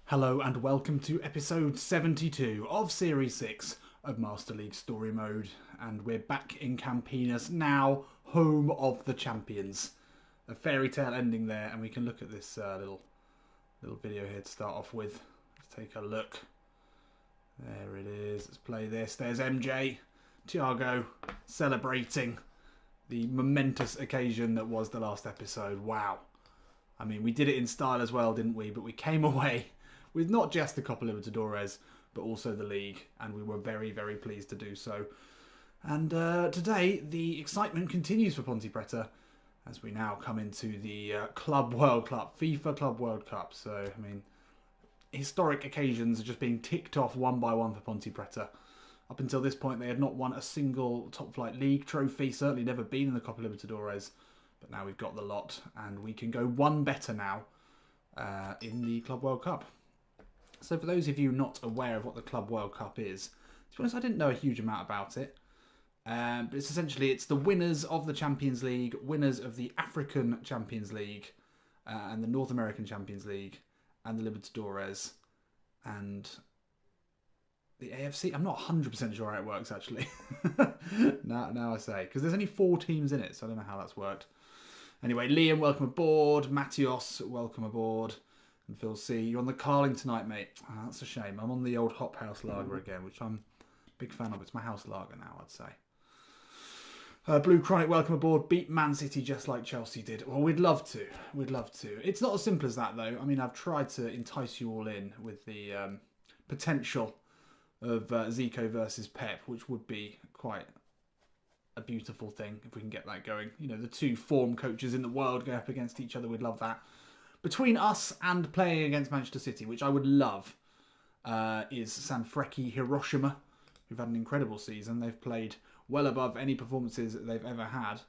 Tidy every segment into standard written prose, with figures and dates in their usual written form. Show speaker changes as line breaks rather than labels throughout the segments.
Hello and welcome to episode 72 of Series 6 of Master League Story Mode. And we're back in Campinas now, home of the champions. A fairy tale ending there, and we can look at this little video here to start off with. Let's take a look. There it is. Let's play this. There's MJ, Thiago, celebrating the momentous occasion that was the last episode. Wow. I mean, we did it in style as well, didn't we? But we came away with not just the Copa Libertadores, but also the league, and we were very, very pleased to do so. And today, the excitement continues for Ponte Preta, as we now come into the Club World Cup, FIFA Club World Cup. So, I mean, historic occasions are just being ticked off one by one for Ponte Preta. Up until this point, they had not won a single top-flight league trophy, certainly never been in the Copa Libertadores. But now we've got the lot, and we can go one better now in the Club World Cup. So for those of you not aware of what the Club World Cup is, to be honest, I didn't know a huge amount about it. But it's essentially the winners of the Champions League, winners of the African Champions League, and the North American Champions League, and the Libertadores, and the AFC. I'm not 100% sure how it works, actually. now I say. Because there's only 4 teams in it, so I don't know how that's worked. Anyway, Liam, welcome aboard. Matthios, welcome aboard. And Phil C, you're on the Carling tonight, mate. Oh, that's a shame. I'm on the old Hop House Lager again, which I'm a big fan of. It's my house lager now, I'd say. Blue Chronic, welcome aboard. Beat Man City just like Chelsea did. Well, we'd love to. We'd love to. It's not as simple as that, though. I mean, I've tried to entice you all in with the potential of Zico versus Pep, which would be quite a beautiful thing if we can get that going. You know, the 2 form coaches in the world go up against each other. We'd love that. Between us and playing against Manchester City, which I would love, is Sanfrecce Hiroshima, who've had an incredible season. They've played well above any performances that they've ever had.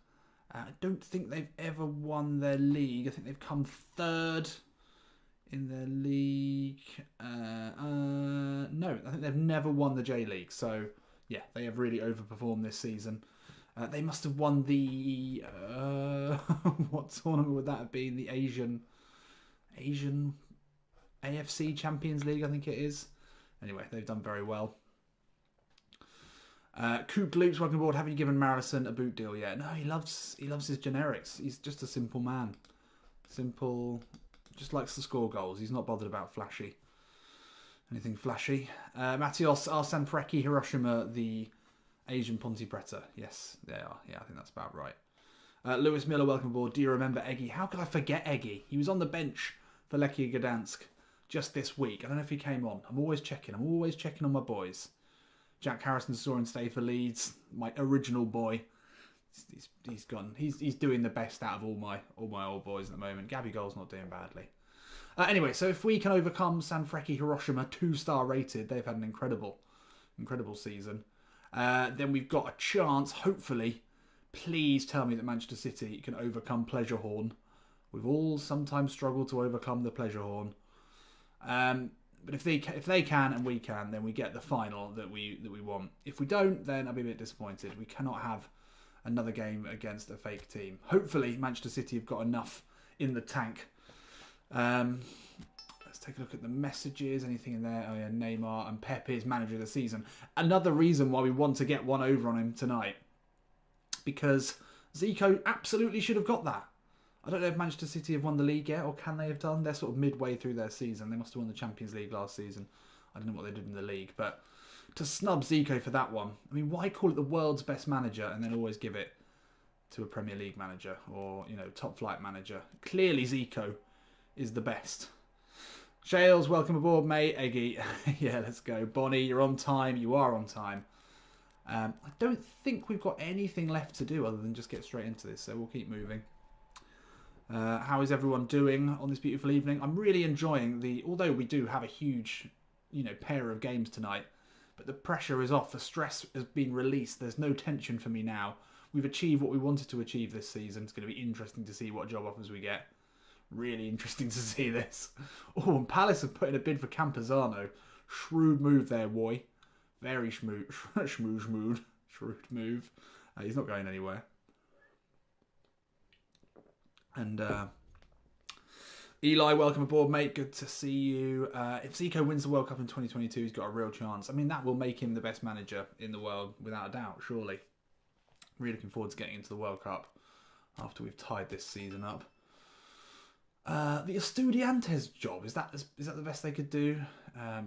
I don't think they've ever won their league. I think they've come 3rd in their league. No, I think they've never won the J-League. So, yeah, they have really overperformed this season. They must have won the... what tournament would that have been? The Asian AFC Champions League, I think it is. Anyway, they've done very well. Coop Loops, welcome aboard. Have you given Marison a boot deal yet? No, he loves his generics. He's just a simple man. Simple, just likes to score goals. He's not bothered about anything flashy. Matthios, are Sanfrecce Hiroshima the Asian Ponte Preta? Yes, they are. Yeah, I think that's about right. Lewis Miller, welcome aboard. Do you remember Eggy? How could I forget Eggy? He was on the bench for Lechia Gdansk just this week. I don't know if he came on. I'm always checking on my boys. Jack Harrison saw him stay for Leeds. My original boy. He's gone. He's doing the best out of all my old boys at the moment. Gabby Goal's not doing badly. Anyway, so if we can overcome Sanfrecce Hiroshima, 2-star rated, they've had an incredible season. Then we've got a chance, hopefully. Please tell me that Manchester City can overcome Pleasurehorn. We've all sometimes struggled to overcome the Pleasurehorn. But if they can and we can, then we get the final that we want. If we don't, then I'll be a bit disappointed. We cannot have another game against a fake team. Hopefully, Manchester City have got enough in the tank. Let's take a look at the messages. Anything in there? Oh yeah, Neymar and Pep is manager of the season. Another reason why we want to get one over on him tonight. Because Zico absolutely should have got that. I don't know if Manchester City have won the league yet, or can they have done? They're sort of midway through their season. They must have won the Champions League last season. I don't know what they did in the league. But to snub Zico for that one, I mean, why call it the world's best manager and then always give it to a Premier League manager or, you know, top flight manager? Clearly Zico is the best. Shales, welcome aboard, mate. Eggy, yeah, let's go. Bonnie, you're on time. You are on time. I don't think we've got anything left to do other than just get straight into this, so we'll keep moving. How is everyone doing on this beautiful evening? I'm really enjoying although we do have a huge, pair of games tonight, but the pressure is off. The stress has been released. There's no tension for me now. We've achieved what we wanted to achieve this season. It's going to be interesting to see what job offers we get. Really interesting to see this. Oh, and Palace have put in a bid for Campazano. Shrewd move there, boy. Very shrewd move. He's not going anywhere. And Eli, welcome aboard, mate. Good to see you. If Zico wins the World Cup in 2022, he's got a real chance. I mean, that will make him the best manager in the world, without a doubt, surely. Really looking forward to getting into the World Cup after we've tied this season up. The Estudiantes job, is that the best they could do?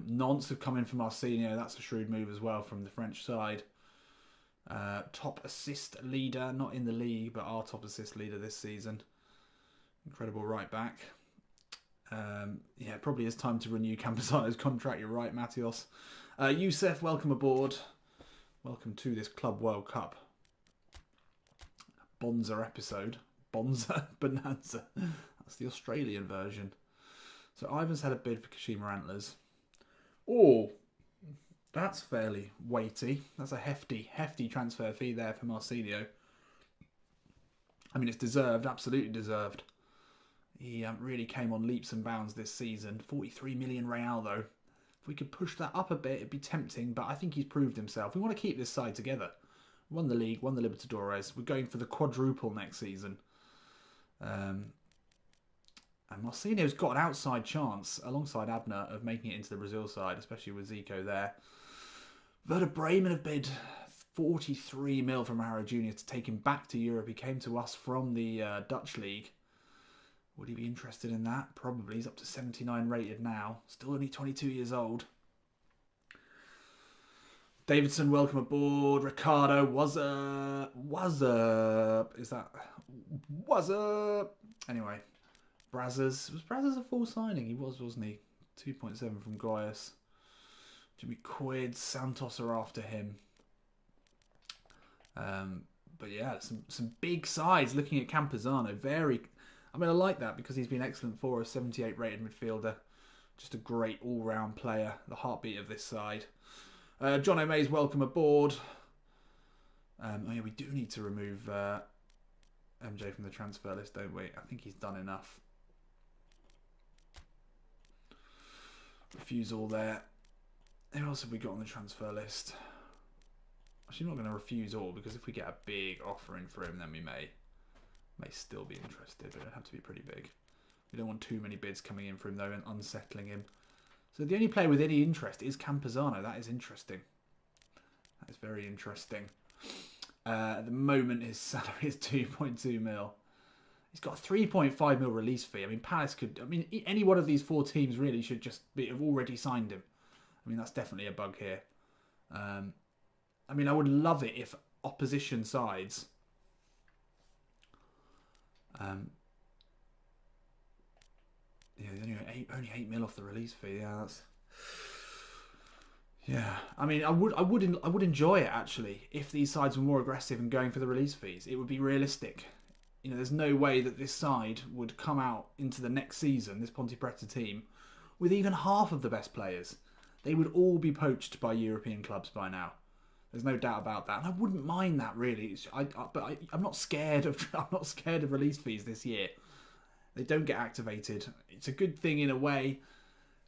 Nantes have come in from Marcinho. That's a shrewd move as well from the French side. Top assist leader, not in the league, but our top assist leader this season. Incredible right back. Yeah, it probably is time to renew Campazano's contract. You're right, Matios. Youssef, welcome aboard. Welcome to this Club World Cup Bonza episode. Bonza Bonanza. That's the Australian version. So Ivan's had a bid for Kashima Antlers. Oh, that's fairly weighty. That's a hefty transfer fee there for Marcinho. I mean, it's deserved, absolutely deserved. He really came on leaps and bounds this season. 43 million real, though. If we could push that up a bit, it'd be tempting, but I think he's proved himself. We want to keep this side together. Won the league, won the Libertadores. We're going for the quadruple next season. And Marcinho's got an outside chance, alongside Abner, of making it into the Brazil side, especially with Zico there. Werder Bremen have bid 43 mil from Harrow Jr. to take him back to Europe. He came to us from the Dutch league. Would he be interested in that? Probably. He's up to 79 rated now. Still only 22 years old. Davidson, welcome aboard. Ricardo, what's up? What's up? Is that... What's up? Anyway. Brazzers. Was Brazzers a full signing? He was, wasn't he? 2.7 from Goyas. Jimmy Quid. Santos are after him. But yeah, some big sides looking at Campazano. Very... I mean, I like that because he's been excellent for a 78 rated midfielder. Just a great all-round player. The heartbeat of this side. John O'May's welcome aboard. Oh yeah, we do need to remove MJ from the transfer list, don't we? I think he's done enough. Refusal there. Who else have we got on the transfer list? Actually, I'm not going to refuse all, because if we get a big offer in for him, then we may still be interested, but it'd have to be pretty big. We don't want too many bids coming in for him, though, and unsettling him. So the only player with any interest is Campazano. That is interesting. That is very interesting. At the moment, his salary is 2.2 mil. He's got a 3.5 mil release fee. I mean, Palace could... I mean, any one of these four teams really should just have already signed him. I mean, that's definitely a bug here. I mean, I would love it if opposition sides... yeah, only 8 mil off the release fee. Yeah, that's... Yeah, I mean, I would enjoy it actually if these sides were more aggressive and going for the release fees. It would be realistic. You know, there's no way that this side would come out into the next season, this Ponte Preta team, with even half of the best players. They would all be poached by European clubs by now. There's no doubt about that, and I wouldn't mind that really. I'm not scared of release fees this year. They don't get activated. It's a good thing in a way,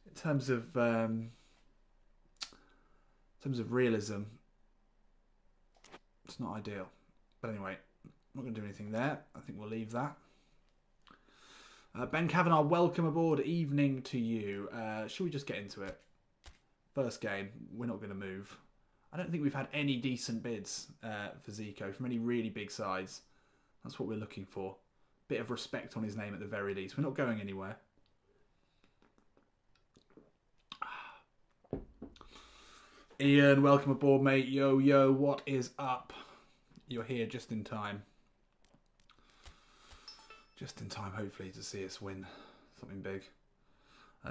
in terms of realism. It's not ideal, but anyway, I'm not going to do anything there. I think we'll leave that. Ben Kavanagh, welcome aboard. Evening to you. Shall we just get into it? First game, we're not going to move. I don't think we've had any decent bids for Zico from any really big sides. That's what we're looking for. Bit of respect on his name at the very least. We're not going anywhere. Ian, welcome aboard, mate. Yo, what is up? You're here just in time. Just in time, hopefully, to see us win something big.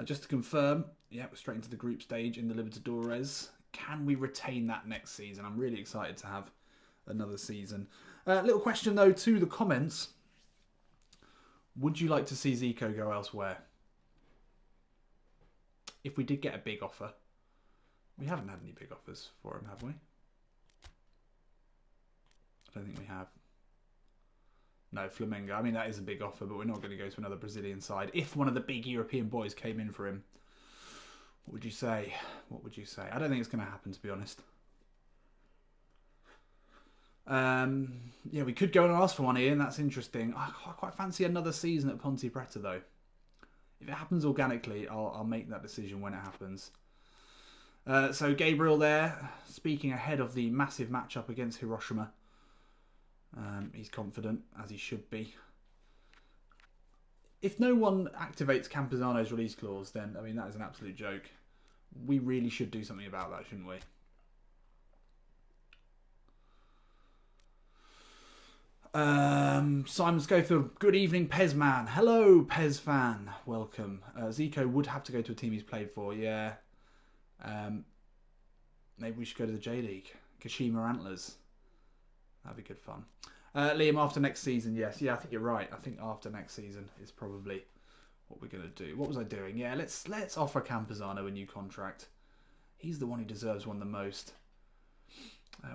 Just to confirm, yeah, we're straight into the group stage in the Libertadores. Can we retain that next season? I'm really excited to have another season. Little question, though, to the comments. Would you like to see Zico go elsewhere? If we did get a big offer. We haven't had any big offers for him, have we? I don't think we have. No, Flamengo. I mean, that is a big offer, but we're not going to go to another Brazilian side. If one of the big European boys came in for him, what would you say? What would you say? I don't think it's going to happen, to be honest. Yeah, we could go and ask for one, Ian. That's interesting. I quite fancy another season at Ponte Preta, though. If it happens organically, I'll make that decision when it happens. So Gabriel there, speaking ahead of the massive matchup against Hiroshima. He's confident, as he should be. If no one activates Campuzano's release clause, then, I mean, that is an absolute joke. We really should do something about that, shouldn't we? Simon's go through. Good evening, Pez man. Hello, Pez fan. Welcome. Zico would have to go to a team he's played for. Yeah. Maybe we should go to the J League. Kashima Antlers. That'd be good fun. Liam, after next season, yes. Yeah, I think you're right. I think after next season is probably what we're going to do. What was I doing? Yeah, let's offer Campuzano a new contract. He's the one who deserves one the most.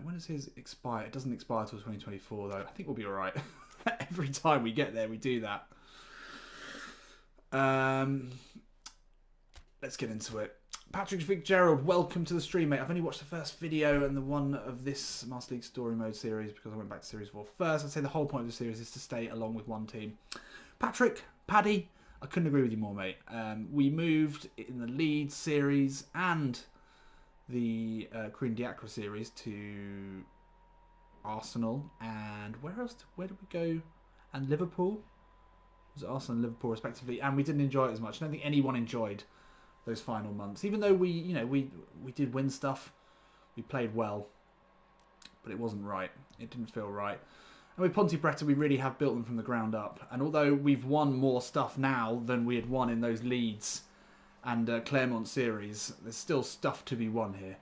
When does his expire? It doesn't expire till 2024, though. I think we'll be all right. Every time we get there, we do that. Let's get into it. Patrick Fitzgerald, welcome to the stream, mate. I've only watched the first video and the one of this Master League Story Mode series because I went back to Series 4 first. I'd say the whole point of the series is to stay along with one team. Patrick, Paddy, I couldn't agree with you more, mate. We moved in the Leeds series and the Korean Diacra series to Arsenal and where else? Where did we go? And Liverpool? Was it Arsenal and Liverpool respectively? And we didn't enjoy it as much. I don't think anyone enjoyed those final months, even though we did win stuff, we played well, but it wasn't right. It didn't feel right. And with Ponte Preta, we really have built them from the ground up. And although we've won more stuff now than we had won in those Leeds and Claremont series, there's still stuff to be won here.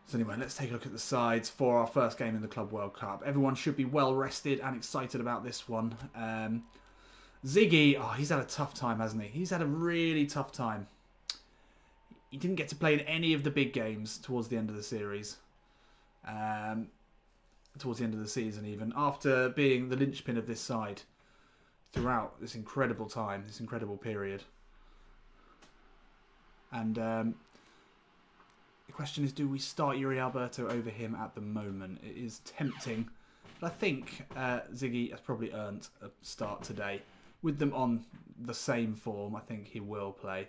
So anyway, let's take a look at the sides for our first game in the Club World Cup. Everyone should be well rested and excited about this one. Ziggy, oh, he's had a tough time, hasn't he? He's had a really tough time. He didn't get to play in any of the big games towards the end of the series. Towards the end of the season even. After being the linchpin of this side throughout this incredible time, this incredible period. And the question is, do we start Yuri Alberto over him at the moment? It is tempting. But I think Ziggy has probably earned a start today. With them on the same form, I think he will play.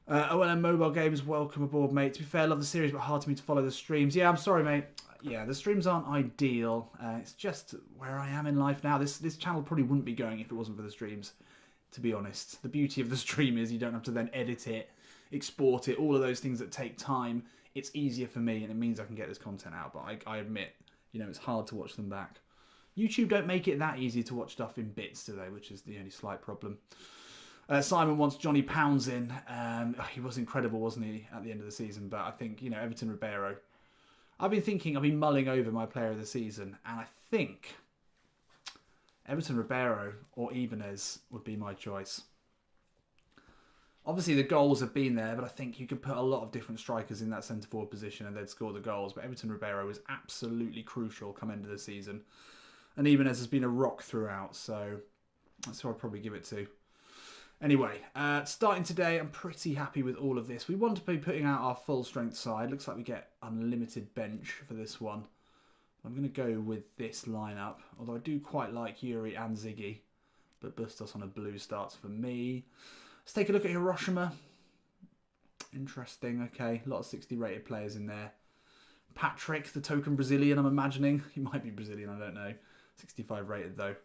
OLM Mobile Games, welcome aboard, mate. To be fair, I love the series, but hard to me to follow the streams. Yeah, I'm sorry, mate. Yeah, the streams aren't ideal. It's just where I am in life now. This channel probably wouldn't be going if it wasn't for the streams, to be honest. The beauty of the stream is you don't have to then edit it, export it, all of those things that take time. It's easier for me, and it means I can get this content out. But I admit, it's hard to watch them back. YouTube don't make it that easy to watch stuff in bits, do they? Which is the only slight problem. Simon wants Johnny Pounds in. He was incredible, wasn't he, at the end of the season? But I think, Everton Ribeiro. I've been mulling over my player of the season, and I think Everton Ribeiro or Ibanez would be my choice. Obviously, the goals have been there, but I think you could put a lot of different strikers in that centre-forward position and they'd score the goals. But Everton Ribeiro was absolutely crucial come end of the season. And Ibanez has been a rock throughout, so that's who I'd probably give it to. Anyway, starting today, I'm pretty happy with all of this. We want to be putting out our full strength side. Looks like we get unlimited bench for this one. I'm going to go with this lineup, although I do quite like Yuri and Ziggy. But Bustos on a blue starts for me. Let's take a look at Hiroshima. Interesting, okay. A lot of 60 rated players in there. Patrick, the token Brazilian, I'm imagining. He might be Brazilian, I don't know. 65 rated though.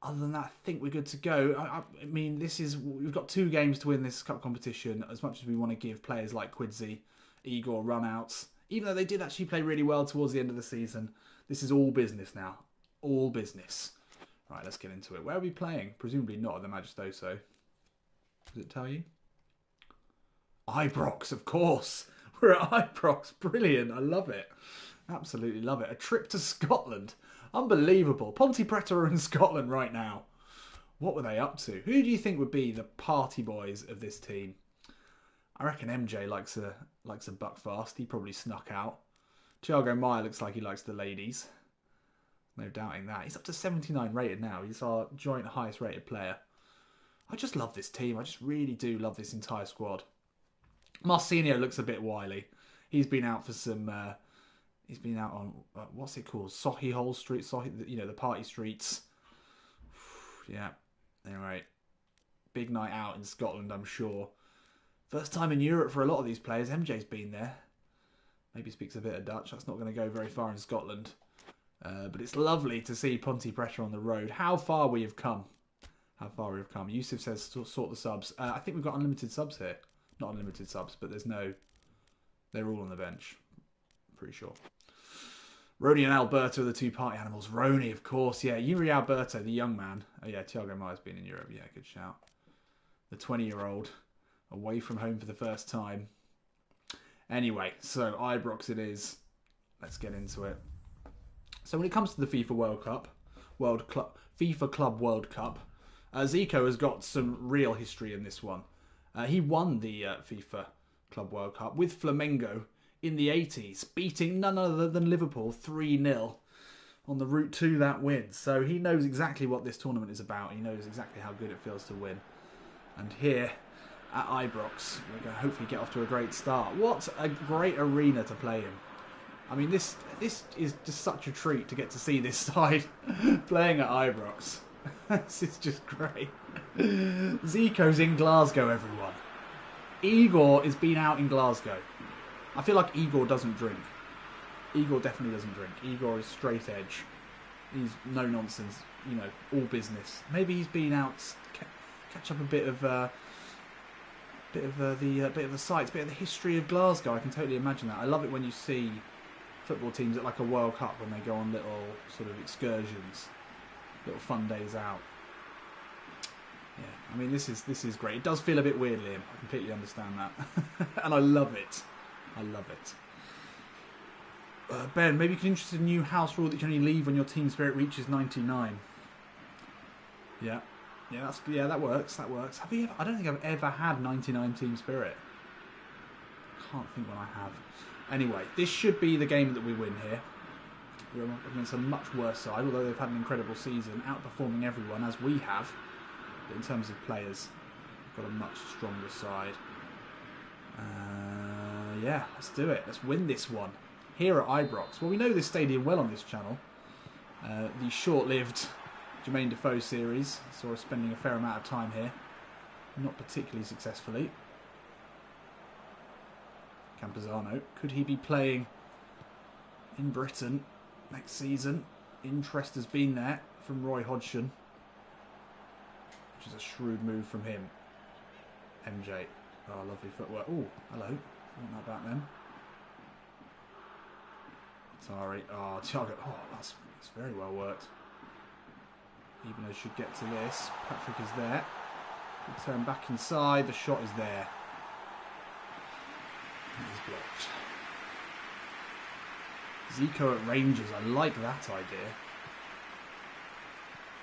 Other than that, I think we're good to go. I mean, we've got 2 games to win this cup competition. As much as we want to give players like Quidzy, Igor run-outs, even though they did actually play really well towards the end of the season, this is all business now. All business. Right, let's get into it. Where are we playing? Presumably not at the Majestoso. Does it tell you? Ibrox, of course. We're at Ibrox. Brilliant. I love it. Absolutely love it. A trip to Scotland. Unbelievable. Ponte Preta are in Scotland right now. What were they up to? Who do you think would be the party boys of this team? I reckon MJ likes a buck fast. He probably snuck out. Thiago Maia looks like he likes the ladies. No doubting that. He's up to 79 rated now. He's our joint highest rated player. I just love this team. I just really do love this entire squad. Marcinho looks a bit wily. He's been out for some... he's been out on, what's it called? Sohi Hole Street, the party streets. Yeah. Anyway, big night out in Scotland, I'm sure. First time in Europe for a lot of these players. MJ's been there. Maybe speaks a bit of Dutch. That's not going to go very far in Scotland. But it's lovely to see Ponte Preta on the road. How far we have come. How far we have come. Yusuf says sort the subs. I think we've got unlimited subs here. Not unlimited subs, but there's no... They're all on the bench. Pretty sure. Rony and Alberto are the two party animals. Rony, of course. Yeah, Yuri Alberto, the young man. Oh, yeah, Thiago Maia's been in Europe. Yeah, good shout. The 20-year-old. Away from home for the first time. Anyway, so Ibrox it is. Let's get into it. So when it comes to the FIFA FIFA Club World Cup, Zico has got some real history in this one. He won the FIFA Club World Cup with Flamengo in the 80s, beating none other than Liverpool 3-0 on the route to that win. So he knows exactly what this tournament is about. He knows exactly how good it feels to win. And here at Ibrox, we're going to hopefully get off to a great start. What a great arena to play in. I mean, this is just such a treat to get to see this side playing at Ibrox. This is just great. Zico's in Glasgow, everyone. Igor has been out in Glasgow. I feel like Igor doesn't drink. Igor definitely doesn't drink. Igor is straight edge. He's no nonsense, you know, all business. Maybe he's been out catch up a bit of the sights, bit of the history of Glasgow. I can totally imagine that. I love it when you see football teams at like a World Cup when they go on little sort of excursions, little fun days out. Yeah, I mean this is great. It does feel a bit weird, Liam. I completely understand that, and I love it. I love it. Ben, maybe you can introduce a new house rule that you can only leave when your team spirit reaches 99. Yeah, that works. That works. Have you ever, I don't think I've ever had 99 team spirit. Can't think when I have. Anyway, this should be the game that we win here. We're up against a much worse side, although they've had an incredible season, outperforming everyone as we have. But in terms of players, we've got a much stronger side. Yeah, let's do it. Let's win this one. Here at Ibrox. Well, we know this stadium well on this channel. The short-lived Jermaine Defoe series saw us spending a fair amount of time here. Not particularly successfully. Campuzano. Could he be playing in Britain next season? Interest has been there from Roy Hodgson, which is a shrewd move from him. MJ. Oh, lovely footwork. Oh, hello. Want that back then. Sorry. Oh, Thiago. Oh, that's very well worked. Even though should get to this. Patrick is there. Good turn back inside. The shot is there. It is blocked. Zico at Rangers. I like that idea.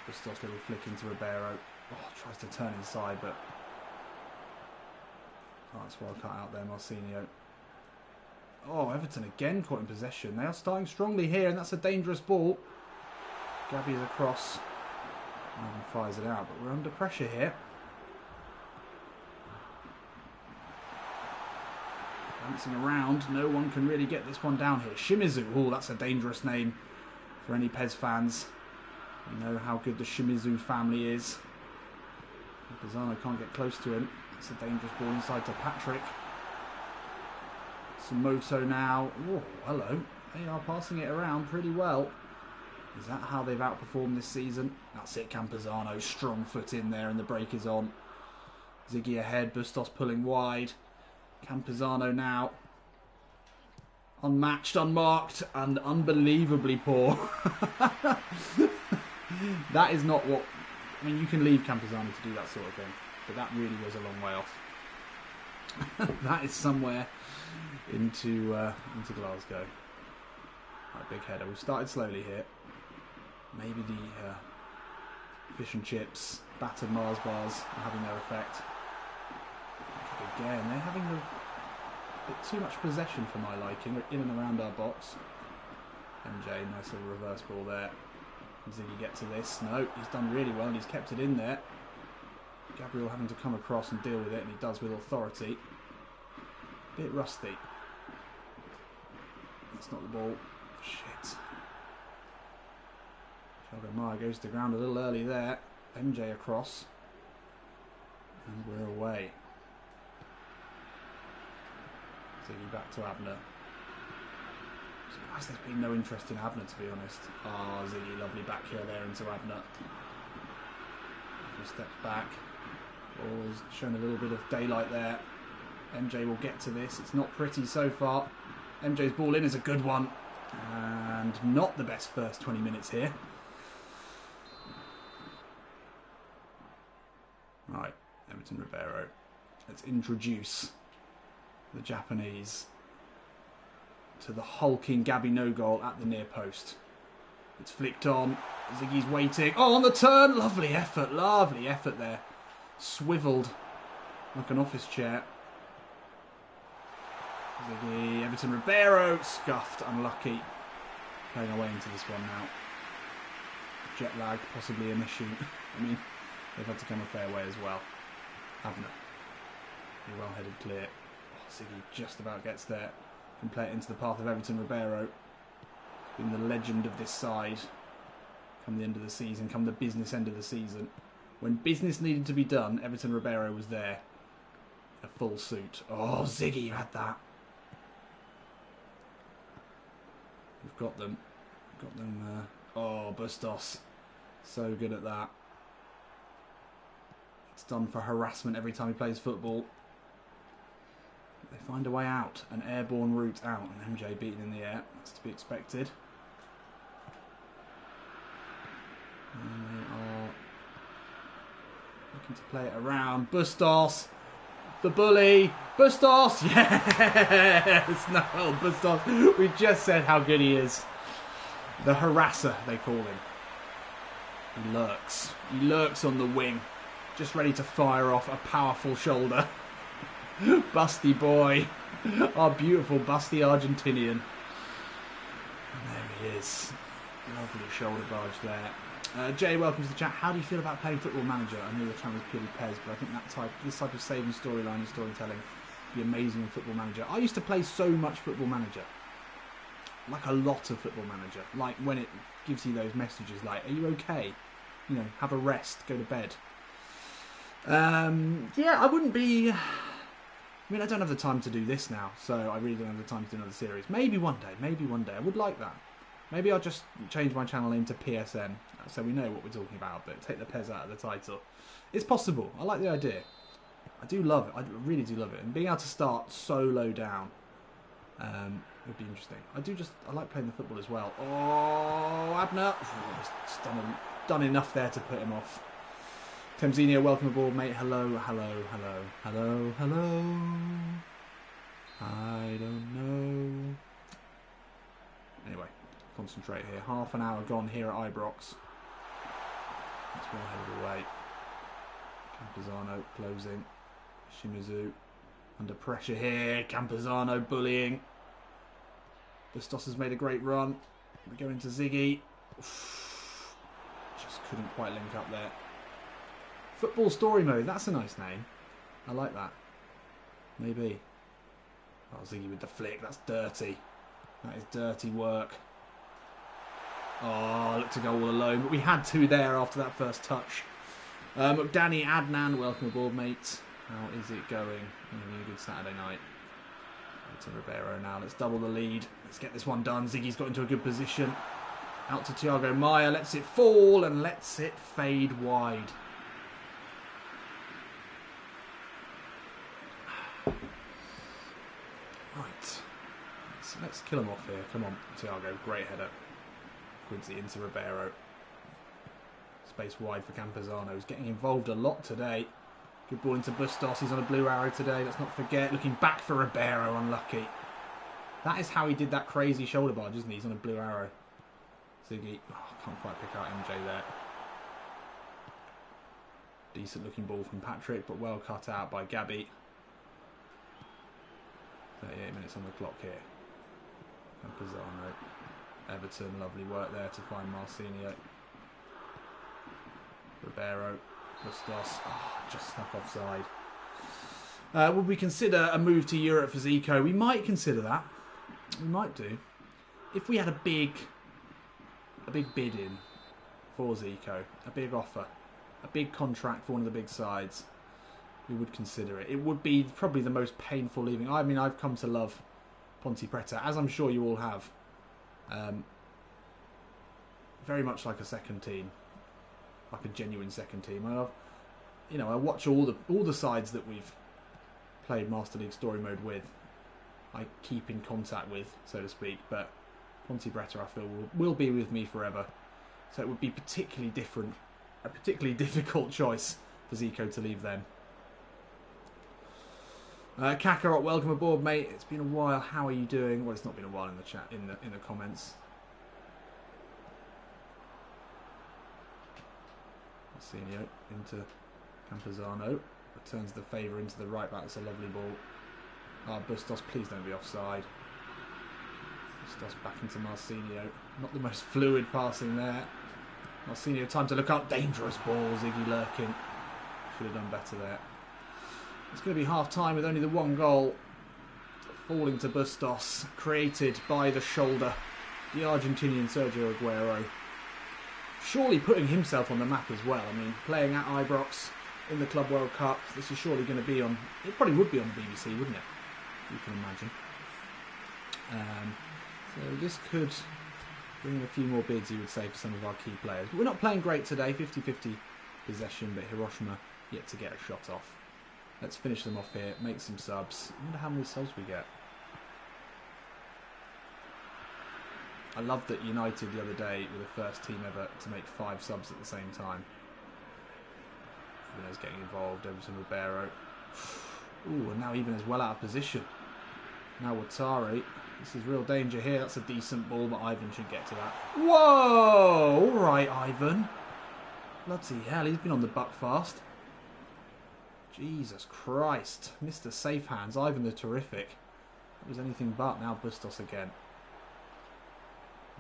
Christos little flick into Ribeiro. Oh, tries to turn inside, but oh, that's well cut out there, Marcinho. Oh, Everton again caught in possession. They are starting strongly here, and that's a dangerous ball. Gabby is across. And fires it out, but we're under pressure here. Bouncing around, no one can really get this one down here. Shimizu, oh, that's a dangerous name for any PES fans. You know how good the Shimizu family is. Pisano can't get close to him. It's a dangerous ball inside to Patrick. Samoto now. Oh, hello. They are passing it around pretty well. Is that how they've outperformed this season? That's it, Campuzano. Strong foot in there and the break is on. Ziggy ahead, Bustos pulling wide. Campuzano now. Unmatched, unmarked, and unbelievably poor. That is not what... I mean, you can leave Campuzano to do that sort of thing, but that really was a long way off. That is somewhere into Glasgow. Right, big header. We've started slowly here. Maybe the fish and chips, battered Mars bars are having their effect. Again, they're having a bit too much possession for my liking. We're in and around our box. MJ, nice little reverse ball there. Can Ziggy get to this? No, he's done really well and he's kept it in there. Gabriel having to come across and deal with it, and he does with authority. Bit rusty. That's not the ball. Shit. Thiago Maia goes to ground a little early there. MJ across. And we're away. Ziggy back to Abner. Surprised there's been no interest in Abner, to be honest. Oh, Ziggy, lovely back here there into Abner. A few steps back. Ball's shown a little bit of daylight there. MJ will get to this. It's not pretty so far. MJ's ball in is a good one. And not the best first 20 minutes here. Right, Everton Ribeiro. Let's introduce the Japanese to the hulking Gabby No-Goal at the near post. It's flicked on. Ziggy's waiting. Oh, on the turn. Lovely effort there. Swiveled like an office chair. Ziggy, Everton Ribeiro, scuffed, unlucky. Playing away into this one now. Jet lag, possibly an issue. I mean, they've had to come a fair way as well. Abner. Be well headed clear. Oh, Ziggy just about gets there. Can play it into the path of Everton Ribeiro. Been the legend of this side. Come the end of the season, come the business end of the season. When business needed to be done, Everton Ribeiro was there. A full suit. Oh, Ziggy, you had that. We've got them. Oh, Bustos. So good at that. It's done for harassment every time he plays football. They find a way out. An airborne route out. And MJ beaten in the air. That's to be expected. And they are looking to play it around. Bustos. The bully. Bustos. Yes. No, Bustos. We just said how good he is. The harasser, they call him. He lurks. He lurks on the wing. Just ready to fire off a powerful shoulder. Busty boy. Our beautiful busty Argentinian. And there he is. Lovely shoulder barge there. Jay, welcome to the chat. How do you feel about playing Football Manager? I know the channel is purely Pez, but I think this type of saving storyline and storytelling would be amazing in Football Manager. I used to play so much Football Manager. Like a lot of Football Manager. Like when it gives you those messages like, are you okay? You know, have a rest, go to bed. Yeah, I wouldn't be... I mean, I don't have the time to do this now, so I really don't have the time to do another series. Maybe one day. I would like that. Maybe I'll just change my channel name to PSN, so we know what we're talking about, but take the Pez out of the title. It's possible. I like the idea. I do love it. I really do love it. And being able to start so low down would be interesting. I like playing the football as well. Oh, Abner. Just done enough there to put him off. Temzenia, welcome aboard, mate. Hello. I don't know. Anyway, concentrate here. Half an hour gone here at Ibrox. That's well headed away. Campuzano closing. Shimizu under pressure here. Campuzano bullying. Bustos has made a great run. We go into Ziggy. Just couldn't quite link up there. Football Story Mode, that's a nice name. I like that. Maybe. Oh, Ziggy with the flick, that's dirty. That is dirty work. Oh, looked to go all alone, but we had two there after that first touch. Danny Adnan, welcome aboard, mate. How is it going? Having a good Saturday night. To Ribeiro now, let's double the lead. Let's get this one done. Ziggy's got into a good position. Out to Thiago Maia, lets it fall and lets it fade wide. Right, let's kill him off here. Come on, Thiago. Great header. Quincy into Ribeiro. Space wide for Campuzano. He's getting involved a lot today. Good ball into Bustos. He's on a blue arrow today. Let's not forget. Looking back for Ribeiro. Unlucky. That is how he did that crazy shoulder barge, isn't he? He's on a blue arrow. Ziggy. Oh, can't quite pick out MJ there. Decent looking ball from Patrick, but well cut out by Gabby. 38 minutes on the clock here. Campuzano. Everton, lovely work there to find Marcinho. Ribeiro. Bustos. Oh, just stuck offside. Would we consider a move to Europe for Zico? We might consider that. We might do. If we had a big bid in for Zico. A big offer. a big contract for one of the big sides, we would consider it. It would be probably the most painful leaving. I mean, I've come to love Ponte Preta, as I'm sure you all have. Very much like a second team, like a genuine second team. I watch all the sides that we've played Master League Story Mode with. I keep in contact with, so to speak, but Ponte Preta, I feel, will be with me forever. So it would be a particularly difficult choice for Zico to leave them. Kakarot, welcome aboard, mate. It's been a while. How are you doing? Well, it's not been a while in the chat, in the comments. Marcinho into Campuzano. Returns the favour into the right back. It's a lovely ball. Bustos, please don't be offside. Bustos back into Marcinho. Not the most fluid passing there. Marcinho, time to look up. Dangerous ball. Ziggy lurking. Should have done better there. It's going to be half-time with only the one goal. Falling to Bustos. Created by the shoulder. The Argentinian Sergio Aguero. Surely putting himself on the map as well. I mean, playing at Ibrox in the Club World Cup. This is surely going to be on... It probably would be on the BBC, wouldn't it? You can imagine. So this could bring in a few more bids, you would say, for some of our key players. But we're not playing great today. 50-50 possession, but Hiroshima yet to get a shot off. Let's finish them off here, make some subs. I wonder how many subs we get. I loved that United the other day were the first team ever to make 5 subs at the same time. Ibanez getting involved, Everton Ribeiro. Ooh, and now Ibanez well out of position. Now Watari. This is real danger here. That's a decent ball, but Ivan should get to that. Whoa! Alright, Ivan. Bloody hell, he's been on the buck fast. Jesus Christ. Mr. Safe Hands. Ivan the Terrific. That was anything but. Now Bustos again.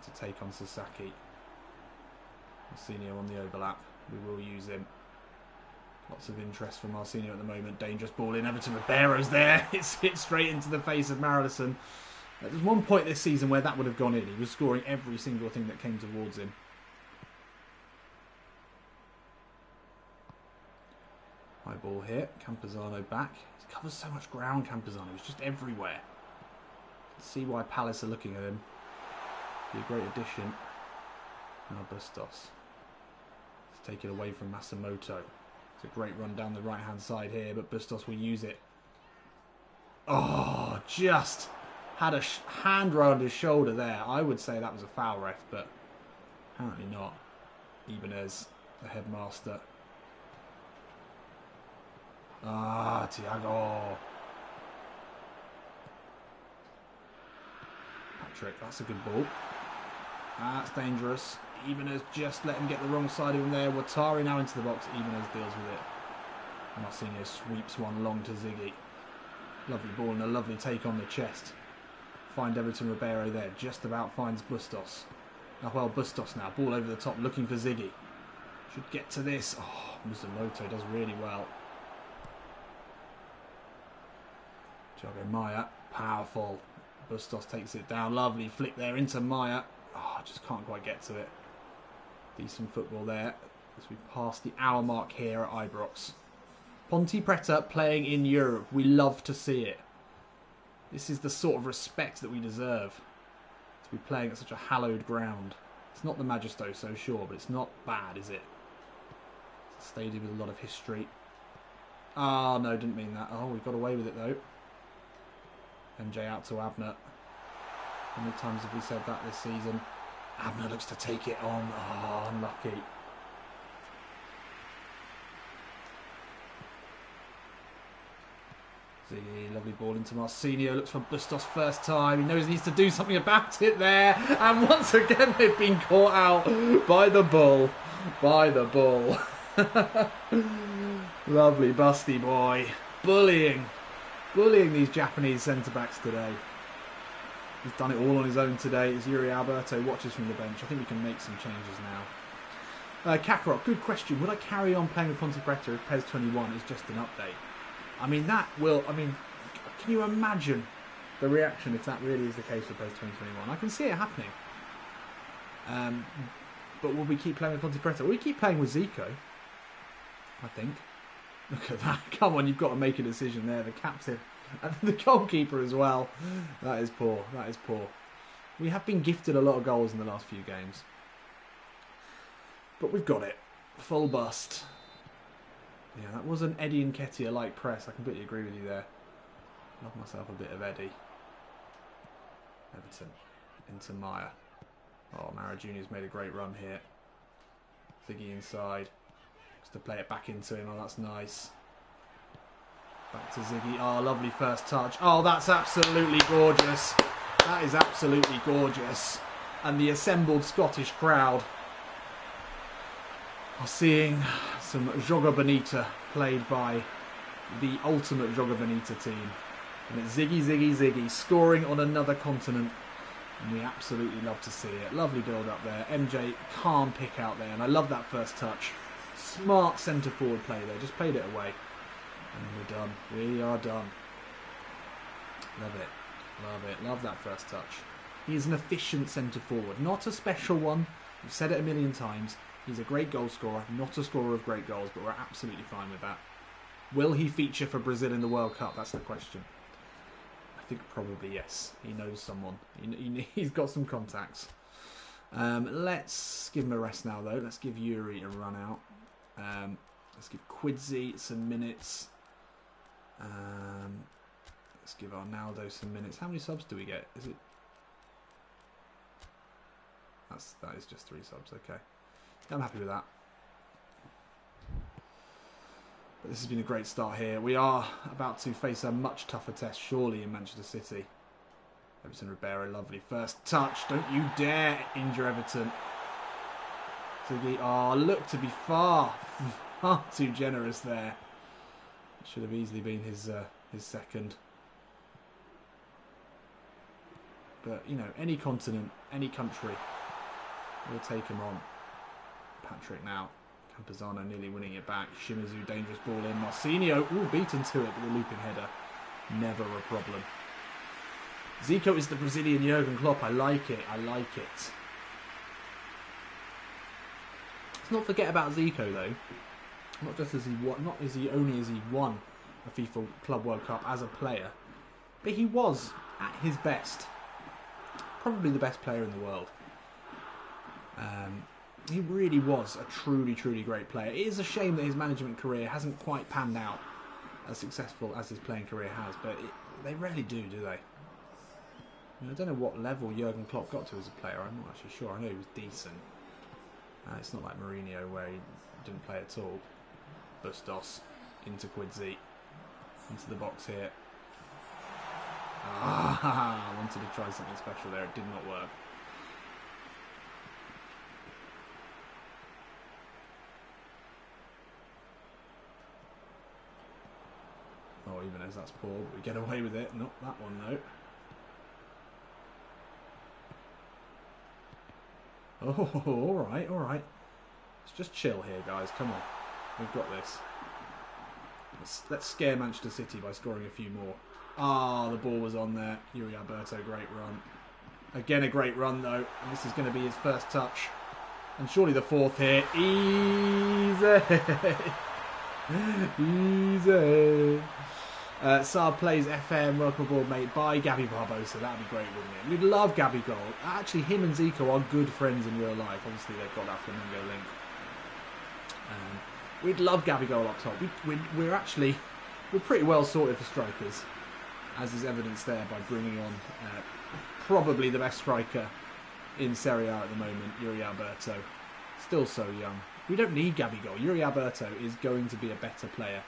To take on Sasaki. Marcinho on the overlap. We will use him. Lots of interest from Marcinho at the moment. Dangerous ball in. Everton Ribeiro's there. It's hit straight into the face of Marilison. There's one point this season where that would have gone in. He was scoring every single thing that came towards him. High ball here. Campuzano back. He covers so much ground, Campuzano. He's just everywhere. See why Palace are looking at him. Be a great addition. Now Bustos. Let's take it away from Masamoto. It's a great run down the right hand side here, but Bustos will use it. Oh, just had a hand round his shoulder there. I would say that was a foul, ref, but apparently not. Ibanez, the headmaster. Ah, Thiago. Patrick, that's a good ball. That's dangerous. Ibanez just let him get the wrong side of him there. Watari now into the box. Ibanez deals with it. Marcinho sweeps one long to Ziggy. Lovely ball and a lovely take on the chest. Find Everton Ribeiro there. Just about finds Bustos. Now, well, Bustos now. Ball over the top looking for Ziggy. Should get to this. Oh, Mizumoto does really well. Thiago Maya. Powerful. Bustos takes it down. Lovely flick there into Maya. Oh, I just can't quite get to it. Decent football there as we pass the hour mark here at Ibrox. Ponte Preta playing in Europe. We love to see it. This is the sort of respect that we deserve to be playing at such a hallowed ground. It's not the Magisto, so sure, but it's not bad, is it? It's a stadium with a lot of history. Ah, no, didn't mean that. Oh, we got away with it though. MJ out to Abner. How many times have we said that this season? Abner looks to take it on. Oh, unlucky. Ziggy, lovely ball into Marcinho. Looks for Bustos first time. He knows he needs to do something about it there. And once again, they've been caught out by the bull. By the bull. Lovely busty boy. Bullying these Japanese centre-backs today. He's done it all on his own today. As Yuri Alberto watches from the bench. I think we can make some changes now. Kakarot, good question. Would I carry on playing with Ponte Preta if PES 21 is just an update? I mean, that will... I mean, can you imagine the reaction if that really is the case with PES 2021? I can see it happening. But will we keep playing with Ponte Preta? Will we keep playing with Zico? I think. Look at that. Come on, you've got to make a decision there. The captain and the goalkeeper as well. That is poor. That is poor. We have been gifted a lot of goals in the last few games. But we've got it. Full bust. Yeah, that was an Eddie and Nketiah-like press. I completely agree with you there. Love myself a bit of Eddie. Everton. Into Maya. Oh, Mara Jr.'s made a great run here. Ziggy inside. Just to play it back into him. Oh, that's nice. Back to Ziggy. Oh, lovely first touch. Oh, that's absolutely gorgeous. That is absolutely gorgeous. And the assembled Scottish crowd are seeing some Joga Bonita played by the ultimate Joga Bonita team. And it's Ziggy, Ziggy, Ziggy scoring on another continent. And we absolutely love to see it. Lovely build up there. MJ, calm pick out there. And I love that first touch. Smart centre forward play there. Just played it away. And we're done. We are done. Love it. Love it. Love that first touch. He is an efficient centre forward. Not a special one. We've said it a million times. He's a great goal scorer. Not a scorer of great goals. But we're absolutely fine with that. Will he feature for Brazil in the World Cup? That's the question. I think probably yes. He knows someone. He's got some contacts. Let's give him a rest now, though. Let's give Yuri a run out. Let's give Quidzy some minutes. Let's give Arnaldo some minutes. How many subs do we get? Is it? That is just 3 subs. Okay, I'm happy with that. But this has been a great start here. We are about to face a much tougher test, surely, in Manchester City. Everton Ribeiro, lovely first touch. Don't you dare injure Everton. Ziggy, oh, look to be far too generous there. Should have easily been his second. But, you know, any continent, any country, we'll take him on. Patrick now. Campazano nearly winning it back. Shimizu, dangerous ball in. Marcinho, ooh, beaten to it, but the looping header, never a problem. Zico is the Brazilian Jurgen Klopp. I like it. I like it. Let's not forget about Zico though. Not just as he won, not as he only as he won a FIFA Club World Cup as a player, but he was at his best. Probably the best player in the world. He really was a truly, truly great player. It is a shame that his management career hasn't quite panned out as successful as his playing career has, but they rarely do they? I don't know what level Jurgen Klopp got to as a player. I'm not actually sure. I know he was decent. It's not like Mourinho where he didn't play at all. Bustos into Quidzy. Into the box here. I wanted to try something special there. It did not work. Oh, even as that's poor, but we get away with it. Not that one though. Oh, alright, alright. Let's just chill here, guys. Come on. We've got this. Let's scare Manchester City by scoring a few more. Ah, the ball was on there. Yuri Alberto, great run. Again, a great run, though. And this is going to be his first touch. And surely the fourth here. Easy. Easy. Saab plays FM, welcome aboard, mate, by Gabby Barbosa. That'd be great, wouldn't it? We'd love Gabby Gold. Actually, him and Zico are good friends in real life. Obviously, they've got that Flamingo link. We'd love Gabby Gold up top. We're pretty well sorted for strikers, as is evidenced there by bringing on probably the best striker in Serie A at the moment, Yuri Alberto. Still so young. We don't need Gabby Gold. Yuri Alberto is going to be a better player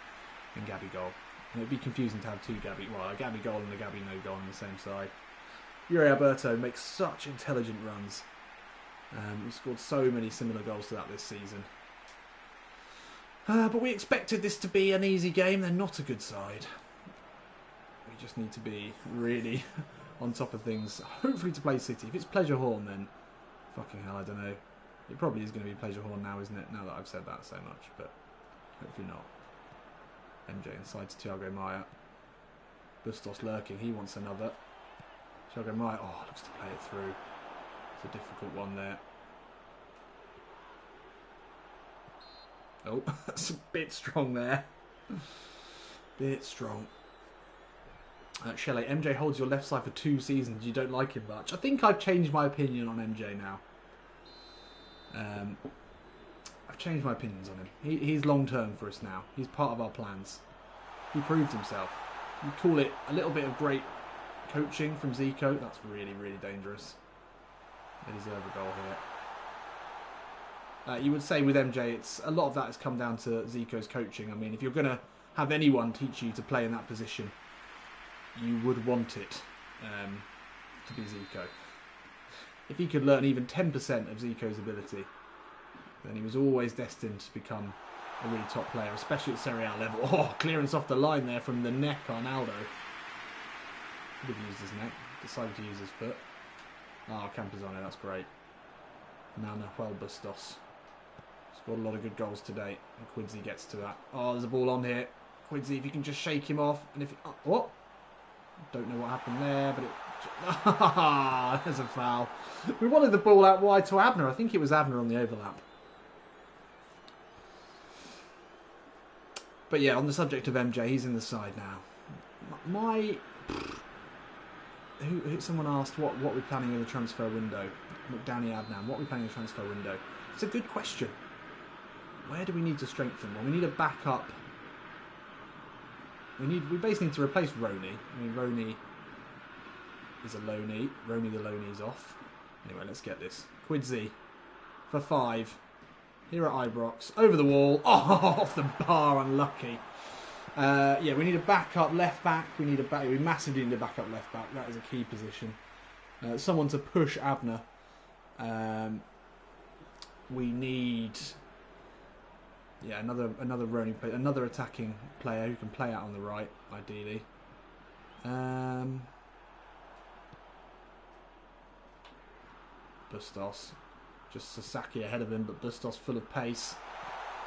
than Gabby Gold. And it'd be confusing to have two Gabby, well, a Gabby goal and a Gabby no goal on the same side. Yuri Alberto makes such intelligent runs. We've scored so many similar goals to that this season. But we expected this to be an easy game. They're not a good side. We just need to be really on top of things. Hopefully to play City. If it's Pleasure Horn, then fucking hell, I don't know. It probably is going to be Pleasure Horn now, isn't it? Now that I've said that so much, but hopefully not. MJ inside to Thiago Maia. Bustos lurking. He wants another. Thiago Maia. Oh, looks to play it through. It's a difficult one there. Oh, that's a bit strong there. Bit strong. Shelley, MJ holds your left side for 2 seasons. You don't like him much. I think I've changed my opinion on MJ now. I've changed my opinions on him. He's long-term for us now. He's part of our plans. He proved himself. You call it a little bit of great coaching from Zico. That's really, really dangerous. They deserve a goal here. You would say with MJ, a lot of that has come down to Zico's coaching. I mean, if you're going to have anyone teach you to play in that position, you would want it to be Zico. If he could learn even 10% of Zico's ability, then he was always destined to become a really top player, especially at Serie A level. Oh, clearance off the line there from the neck, Arnaldo. Could have used his neck, decided to use his foot. Ah, oh, Campazano, that's great. Manuel Bustos. Scored a lot of good goals today. And Quincy gets to that. Oh, there's a ball on here. Quincy, if you can just shake him off. And if he, oh, what? Don't know what happened there, but it... there's a foul. We wanted the ball out wide to Abner. I think it was Abner on the overlap. But yeah, on the subject of MJ, he's in the side now. Someone asked what we're planning in the transfer window. Danny Adnan, what we're planning in the transfer window. It's a good question. Where do we need to strengthen? Well, we need a backup. We basically need to replace Roney. I mean, Roney is a loanee. Roney the loanee's off. Anyway, let's get this. Quidzi for 5. Here at Ibrox. Over the wall. Oh, off the bar. Unlucky. Yeah, we need a backup left back. We massively need a backup left back. That is a key position. Someone to push Abner. We need... Yeah, another Roney player, another attacking player who can play out on the right, ideally. Bustos. Just Sasaki ahead of him, but Bustos full of pace.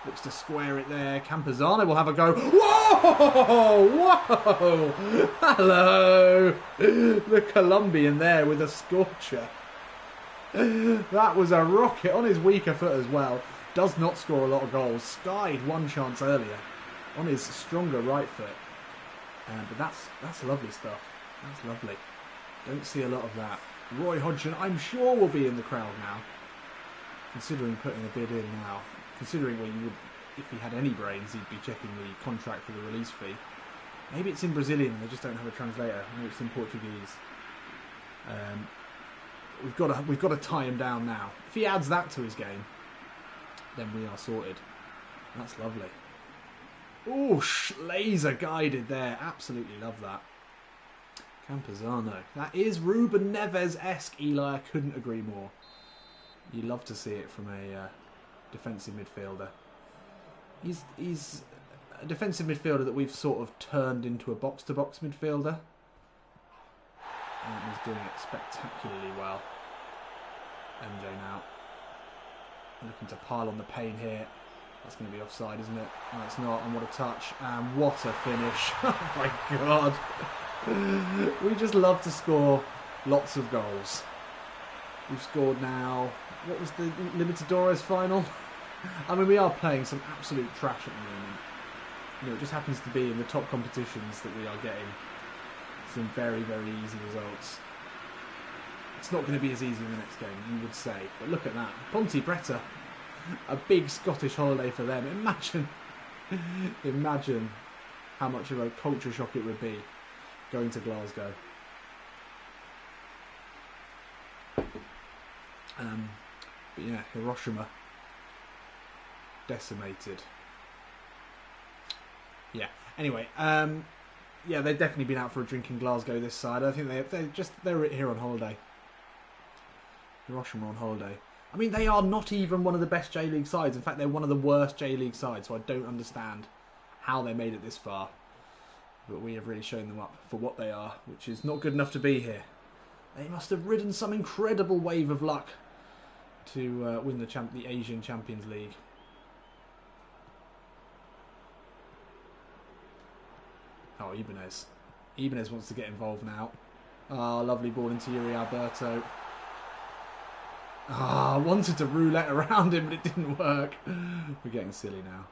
Looks to square it there. Campazano will have a go. Whoa! Whoa! Hello! The Colombian there with a scorcher. That was a rocket on his weaker foot as well. Does not score a lot of goals. Skied one chance earlier on his stronger right foot. But that's lovely stuff. That's lovely. Don't see a lot of that. Roy Hodgson, I'm sure, will be in the crowd now. Considering putting a bid in now. Considering what you would, if he had any brains, he'd be checking the contract for the release fee. Maybe it's in Brazilian. They just don't have a translator. Maybe it's in Portuguese. We've got to tie him down now. If he adds that to his game, then we are sorted. That's lovely. Oh, laser guided there. Absolutely love that. Campazano. That is Ruben Neves-esque, Eli. I couldn't agree more. You love to see it from a defensive midfielder. He's a defensive midfielder that we've sort of turned into a box-to-box midfielder. And he's doing it spectacularly well. MJ now. Looking to pile on the pain here. That's going to be offside, isn't it? No, it's not. And what a touch. And what a finish. Oh my God. We just love to score lots of goals. We've scored now... What was the Libertadores final? I mean, we are playing some absolute trash at the moment. You know, it just happens to be in the top competitions that we are getting some very, very easy results. It's not going to be as easy in the next game, you would say. But look at that. Ponte Preta. A big Scottish holiday for them. Imagine how much of a culture shock it would be going to Glasgow. But yeah, Hiroshima. Decimated. Yeah. Anyway, yeah, they've definitely been out for a drink in Glasgow this side. I think they're here on holiday. Hiroshima on holiday. I mean, they are not even one of the best J-League sides. In fact, they're one of the worst J-League sides, so I don't understand how they made it this far. But we have really shown them up for what they are, which is not good enough to be here. They must have ridden some incredible wave of luck to win the Asian Champions League. Oh, Ibanez. Ibanez wants to get involved now. Ah, oh, lovely ball into Yuri Alberto. Ah, I wanted to roulette around him, but it didn't work. We're getting silly now.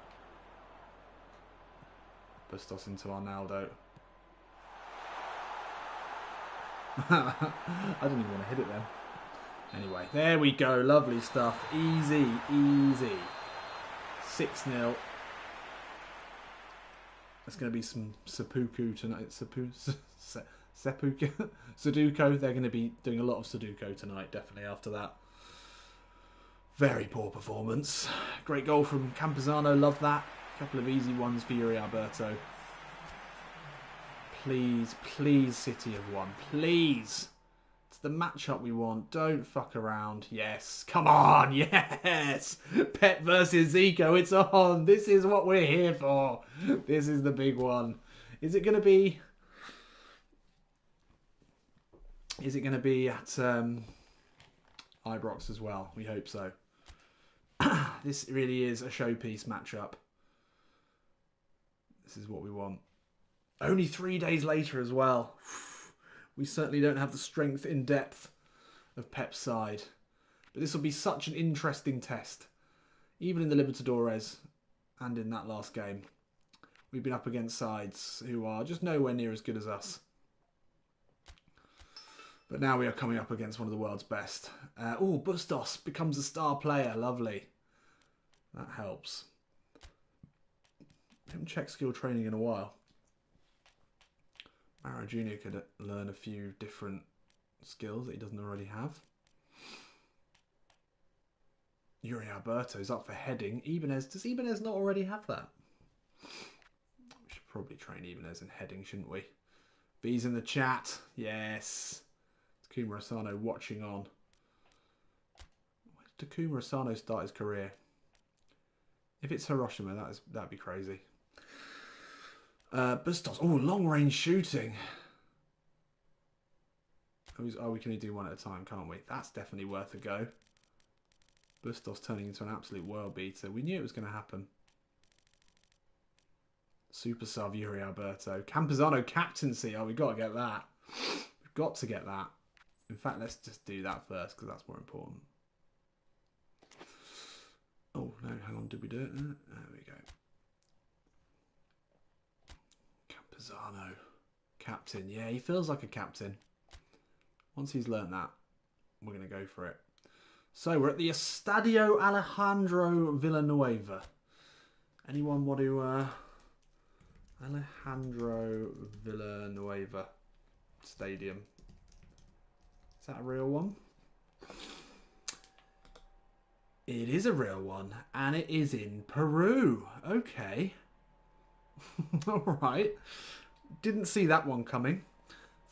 Bustos into Arnaldo. I didn't even want to hit it then. Anyway, there we go. Lovely stuff. Easy, easy. 6-0. There's going to be some seppuku tonight. Seppuku? Sudoku. They're going to be doing a lot of Sudoku tonight, definitely, after that. Very poor performance. Great goal from Campuzano. Love that. A couple of easy ones for Yuri Alberto. Please, please, City have won. Please. It's the matchup we want. Don't fuck around. Yes. Come on. Yes. Pep versus Zico. It's on. This is what we're here for. This is the big one. Is it going to be... Is it going to be at Ibrox as well? We hope so. This really is a showpiece matchup. This is what we want. Only 3 days later as well. We certainly don't have the strength in depth of Pep's side. But this will be such an interesting test. Even in the Libertadores and in that last game. We've been up against sides who are just nowhere near as good as us. But now we are coming up against one of the world's best. Oh, Bustos becomes a star player. Lovely. That helps. I haven't checked skill training in a while. Mara Jr. could learn a few different skills that he doesn't already have. Yuri Alberto's up for heading. Ibanez, does Ibanez not already have that? We should probably train Ibanez in heading, shouldn't we? B's in the chat. Yes. Takuma Asano watching on. Where did Takuma Asano start his career? If it's Hiroshima, that'd be crazy. Bustos. Oh, long range shooting. Oh, we can only do one at a time, can't we? That's definitely worth a go. Bustos turning into an absolute world beater. We knew it was going to happen. Super sub Yuri Alberto. Campuzano captaincy. Oh, we've got to get that. We've got to get that. In fact, let's just do that first because that's more important. Oh, no, hang on. Did we do it? There we go. Campuzano. Captain. Yeah, he feels like a captain. Once he's learnt that, we're going to go for it. So, we're at the Estadio Alejandro Villanueva. Anyone want to... Alejandro Villanueva Stadium. Is that a real one? It is a real one. And it is in Peru. Okay. Alright. Didn't see that one coming.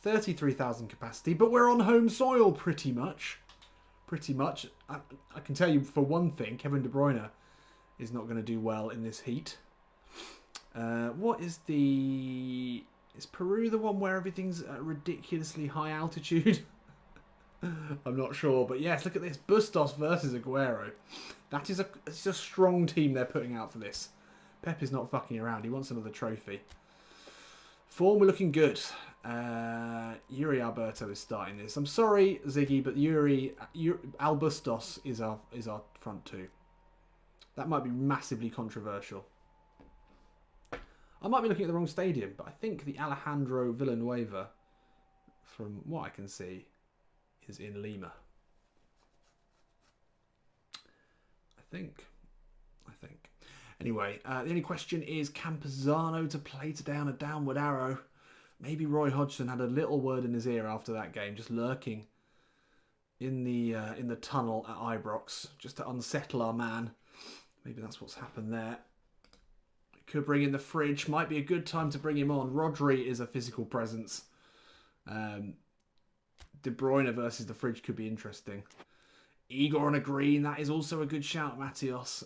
33,000 capacity. But we're on home soil pretty much. Pretty much. I can tell you for one thing. Kevin De Bruyne is not going to do well in this heat. What is the... Is Peru the one where everything's at ridiculously high altitude? I'm not sure. But yes, look at this. Bustos versus Aguero. That is it's a strong team they're putting out for this. Pep is not fucking around. He wants another trophy. Form, we're looking good. Yuri Alberto is starting this. I'm sorry, Ziggy, but Al Bustos is our front two. That might be massively controversial. I might be looking at the wrong stadium, but I think the Alejandro Villanueva, from what I can see, is in Lima. I think. Anyway, the only question is Campuzano to play today on a downward arrow. Maybe Roy Hodgson had a little word in his ear after that game, just lurking in the tunnel at Ibrox, just to unsettle our man. Maybe that's what's happened there. Could bring in the Fridge. Might be a good time to bring him on. Rodri is a physical presence. De Bruyne versus the Fridge could be interesting. Igor on a green. That is also a good shout, Matios.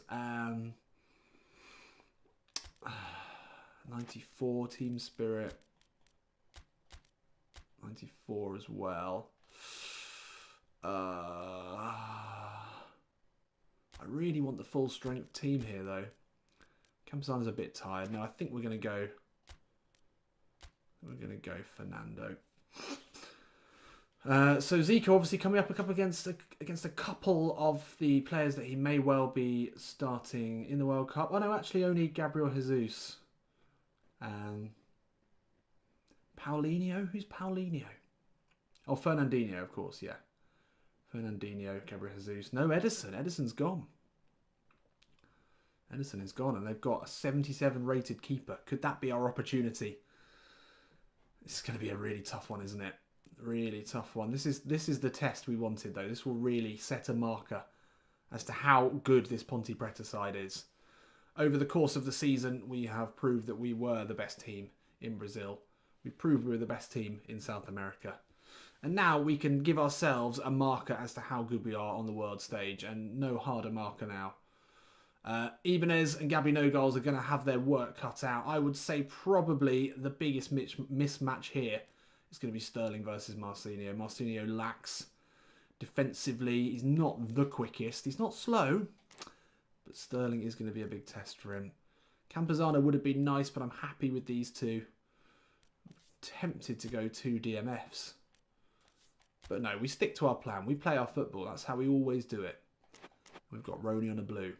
94 team spirit. 94 as well. I really want the full strength team here though. Campuzano's a bit tired. No, I think we're going to go Fernando. So Zico obviously coming up against a couple of the players that he may well be starting in the World Cup. Oh no, actually only Gabriel Jesus. Paulinho? Who's Paulinho? Oh, Fernandinho, of course, yeah. Fernandinho, Gabriel Jesus. No, Edison. Edison's gone. Edison is gone, and they've got a 77 rated keeper. Could that be our opportunity? It's going to be a really tough one, isn't it? Really tough one. This is the test we wanted, though. This will really set a marker as to how good this Ponte Preta side is. Over the course of the season, we have proved that we were the best team in Brazil. We proved we were the best team in South America. And now we can give ourselves a marker as to how good we are on the world stage, and no harder marker now. Ibanez and Gabby No Goals are going to have their work cut out. I would say probably the biggest mismatch here is going to be Sterling versus Marcinho. Marcinho lacks defensively. He's not the quickest. He's not slow, but Sterling is going to be a big test for him. Campazano would have been nice, but I'm happy with these two. I'm tempted to go 2 DMFs. But no, we stick to our plan. We play our football. That's how we always do it. We've got Rony on a blue.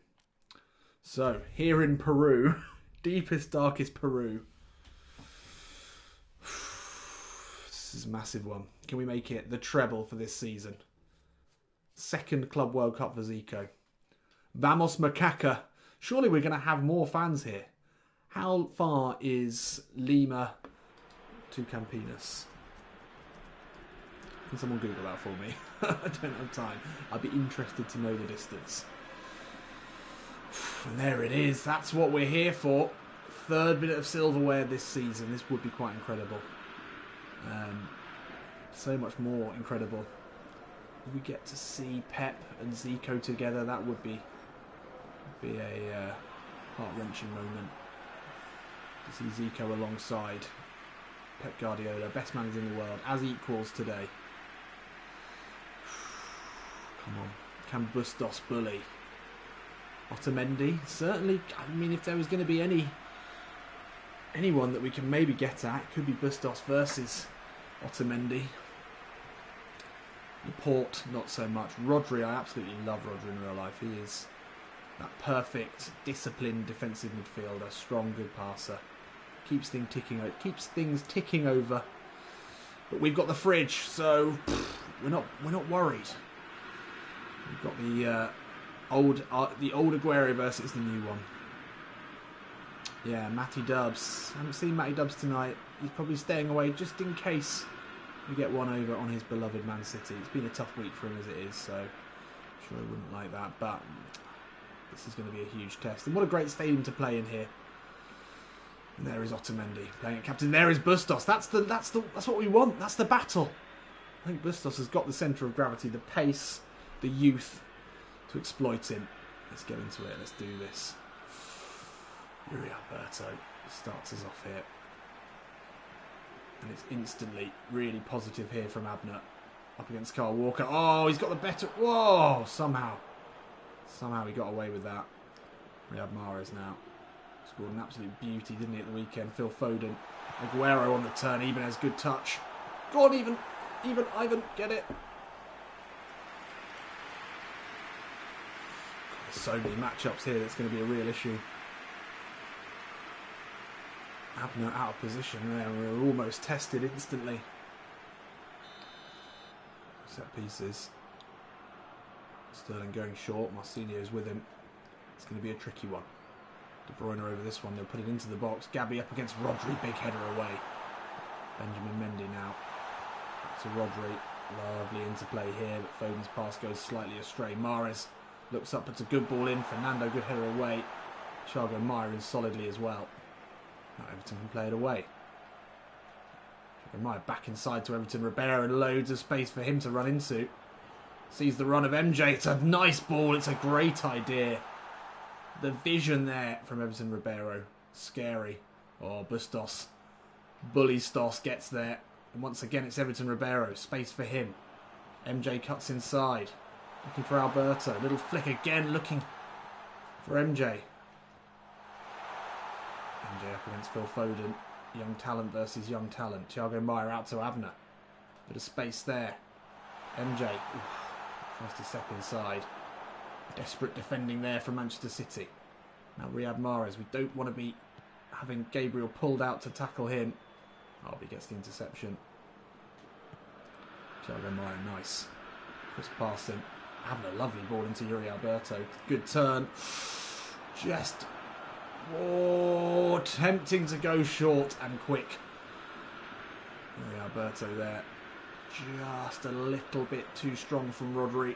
So, here in Peru, deepest, darkest Peru. This is a massive one. Can we make it the treble for this season? Second Club World Cup for Zico. Vamos Macaca. Surely we're going to have more fans here. How far is Lima to Campinas? Can someone Google that for me? I don't have time. I'd be interested to know the distance. And there it is. That's what we're here for. Third bit of silverware this season. This would be quite incredible. So much more incredible. We get to see Pep and Zico together. That would be a heart-wrenching moment. To see Zico alongside Pep Guardiola, best manager in the world, as equals today. Come on. Can Bustos bully Otamendi? Certainly, I mean, if there was going to be anyone that we can maybe get at, it could be Bustos versus Otamendi. Laporte, not so much. Rodri, I absolutely love Rodri in real life. He is that perfect, disciplined defensive midfielder, strong, good passer. Keeps things ticking over. But we've got the fridge, so we're not worried. We've got the old Aguero versus the new one. Yeah, Matty Dubs. I haven't seen Matty Dubs tonight. He's probably staying away just in case we get one over on his beloved Man City. It's been a tough week for him as it is, so I'm sure he wouldn't like that. But this is going to be a huge test. And what a great stadium to play in here. And there is Otamendi playing at captain. There is Bustos. That's what we want. That's the battle. I think Bustos has got the centre of gravity, the pace, the youth to exploit him. Let's get into it. Let's do this. Yuri Alberto starts us off here. And it's instantly really positive here from Abner. Up against Carl Walker. Oh, he's got the better... Whoa! Somehow he got away with that. Riyad Mahrez now. Scored an absolute beauty, didn't he, at the weekend? Phil Foden. Aguero on the turn. Even has good touch. Go on, Even, Ivan, get it. There's so many matchups here that's going to be a real issue. Abner out of position there. We were almost tested instantly. Set pieces. Sterling going short. Marcinho's with him. It's going to be a tricky one. De Bruyne over this one. They'll put it into the box. Gabby up against Rodri. Big header away. Benjamin Mendy now. Back to Rodri. Lovely interplay here, but Foden's pass goes slightly astray. Mahrez looks up, puts a good ball in. Fernando, good header away. Thiago Maia in solidly as well. Now Everton can play it away. Thiago Maia back inside to Everton Ribeiro, and loads of space for him to run into. Sees the run of MJ. It's a nice ball. It's a great idea. The vision there from Everton Ribeiro. Scary. Oh, Bustos. Bully Stos gets there. And once again, it's Everton Ribeiro. Space for him. MJ cuts inside. Looking for Alberto. Little flick again, looking for MJ. MJ up against Phil Foden. Young talent versus young talent. Thiago Maia out to Abner. Bit of space there. MJ tries to step inside. Desperate defending there from Manchester City. Now Riyad Mahrez. We don't want to be having Gabriel pulled out to tackle him. Oh, but he gets the interception. Thiago Maia, nice. Just past him. Having a lovely ball into Yuri Alberto. Good turn. Just tempting to go short and quick. Yuri Alberto there. Just a little bit too strong from Rodri.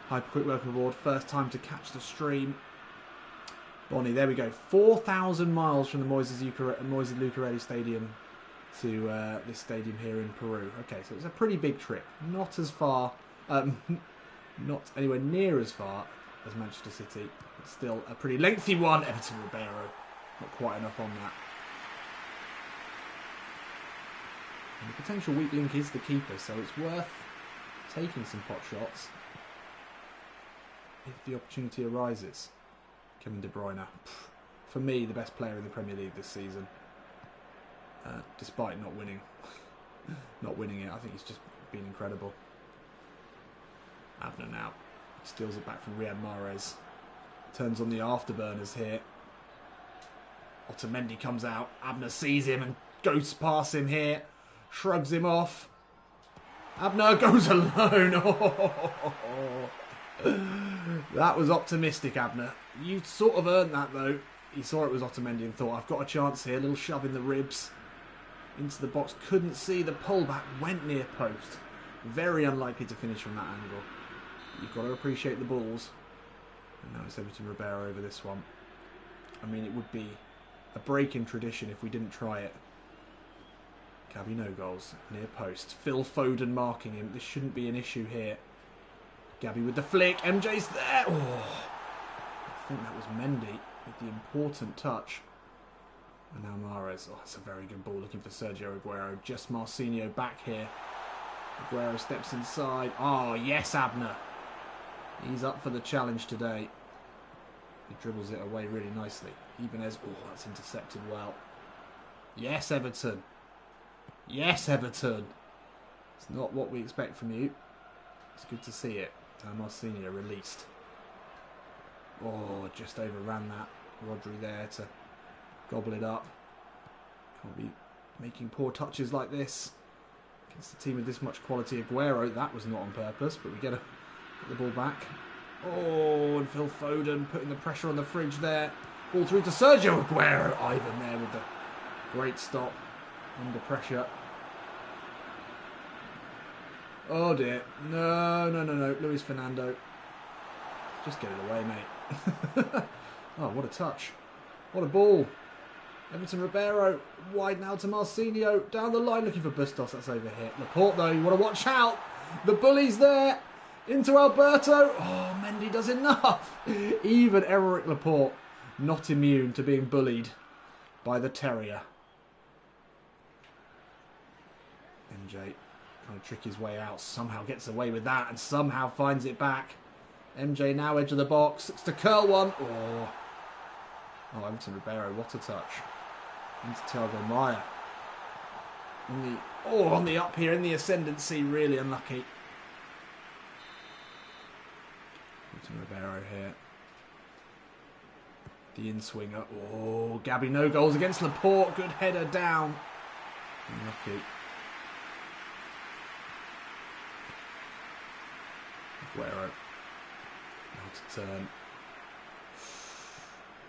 Hyper quick work reward. First time to catch the stream. Bonnie, there we go. 4,000 miles from the Moises Lucarelli Stadium to this stadium here in Peru. Okay, so it's a pretty big trip. Not as far, not anywhere near as far as Manchester City, but still a pretty lengthy one. Everton Ribeiro, not quite enough on that. And the potential weak link is the keeper, so it's worth taking some pot shots if the opportunity arises. Kevin De Bruyne, for me, the best player in the Premier League this season. Despite not winning it, I think he's just been incredible. Abner now steals it back from Riyad Mahrez. Turns on the afterburners here. Otamendi comes out. Abner sees him and goes past him here. Shrugs him off. Abner goes alone. That was optimistic, Abner. You sort of earned that, though. He saw it was Otamendi and thought, I've got a chance here. A little shove in the ribs. Into the box. Couldn't see the pullback. Went near post. Very unlikely to finish from that angle. You've got to appreciate the balls. And now it's Everton Ribeiro over this one. I mean, it would be a break in tradition if we didn't try it. Gabby no goals. Near post. Phil Foden marking him. This shouldn't be an issue here. Gabby with the flick. MJ's there. Oh, I think that was Mendy with the important touch. And now Mahrez. Oh, that's a very good ball. Looking for Sergio Aguero. Just Marcinho back here. Aguero steps inside. Oh, yes, Abner. He's up for the challenge today. He dribbles it away really nicely. Ibanez. Oh, that's intercepted well. Yes, Everton. Yes, Everton. It's not what we expect from you. It's good to see it. Marcinho released. Oh, just overran that. Rodri there to gobble it up. Can't be making poor touches like this against a team with this much quality. Aguero, that was not on purpose, but we get the ball back. Oh, and Phil Foden putting the pressure on the fridge there. Ball through to Sergio Aguero. Ivan there with the great stop under pressure. Oh dear. No. Luis Fernando. Just get it away, mate. Oh, what a touch. What a ball. Everton Ribeiro. Wide now to Marcinho. Down the line looking for Bustos. That's over here. Laporte, though, you want to watch out. The bully's there. Into Alberto. Oh, Mendy does enough. Even Eric Laporte not immune to being bullied by the Terrier. MJ. Trying to trick his way out. Somehow gets away with that and somehow finds it back. MJ now edge of the box. It's to curl one. Oh, Everton Ribeiro. What a touch. Into Thiago Maia. On the up here in the ascendancy. Really unlucky. Everton Ribeiro here. The in-swinger. Oh, Gabby no goals against Laporte. Good header down. Unlucky. Aguero. Now to turn.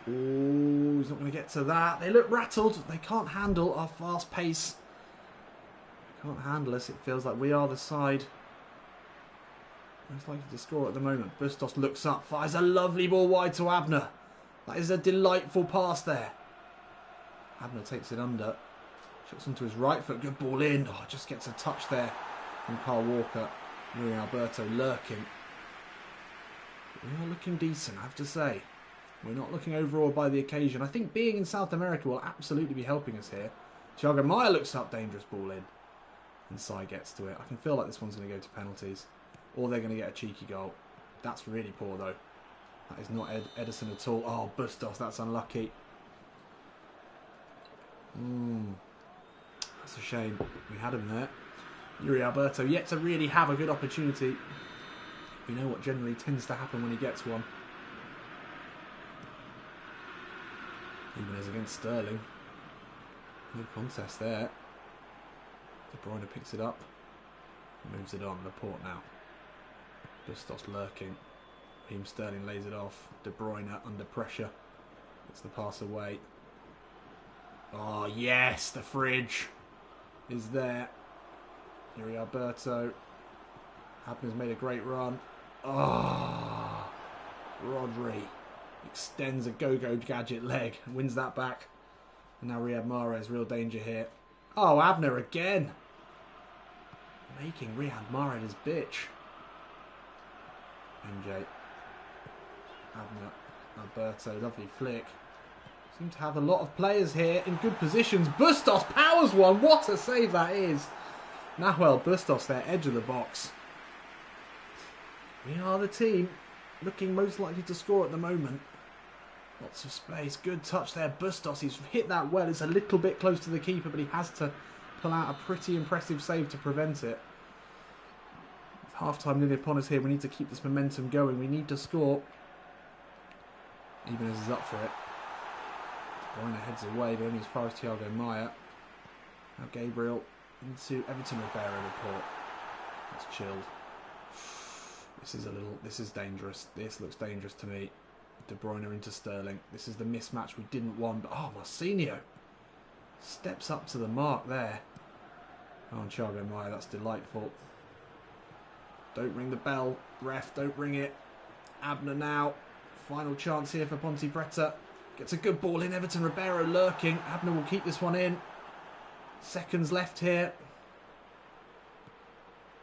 Oh, he's not going to get to that. They look rattled. They can't handle our fast pace. Can't handle us. It feels like we are the side most likely to score at the moment. Bustos looks up, fires a lovely ball wide to Abner. That is a delightful pass there. Abner takes it under. Shots onto his right foot. Good ball in. Oh, just gets a touch there from Carl Walker. Yuri Alberto lurking. We are looking decent, I have to say. We're not looking overawed by the occasion. I think being in South America will absolutely be helping us here. Thiago Maia looks up, dangerous ball in. And Sai gets to it. I can feel like this one's going to go to penalties. Or they're going to get a cheeky goal. That's really poor, though. That is not Edison at all. Oh, Bustos, that's unlucky. That's a shame. We had him there. Yuri Alberto yet to really have a good opportunity. We know what generally tends to happen when he gets one. Even as against Sterling. No contest there. De Bruyne picks it up. Moves it on. Laporte now. Bustos lurking. Raheem Sterling lays it off. De Bruyne under pressure. Gets the pass away. Oh yes, the fridge is there. Yuri Alberto. Abner's made a great run. Oh, Rodri extends a go-go gadget leg and wins that back. And now Riyad Mahrez, real danger here. Oh, Abner again. Making Riyad Mahrez his bitch. MJ. Abner. Alberto, lovely flick. Seem to have a lot of players here in good positions. Bustos powers one. What a save that is. Nahuel Bustos there, edge of the box. We are the team looking most likely to score at the moment. Lots of space. Good touch there. Bustos, he's hit that well. It's a little bit close to the keeper, but he has to pull out a pretty impressive save to prevent it. With half-time nearly upon us here, we need to keep this momentum going. We need to score. Even as he's up for it. De Bruyne heads away, but only as far as Thiago Maia. Now Gabriel into Everton Ribeiro report. That's chilled. This is dangerous. This looks dangerous to me. De Bruyne into Sterling. This is the mismatch we didn't want. But oh, Marcinho steps up to the mark there. Oh, and Thiago Maia, that's delightful. Don't ring the bell, ref. Don't ring it. Abner now. Final chance here for Ponte Preta. Gets a good ball in. Everton Ribeiro lurking. Abner will keep this one in. Seconds left here.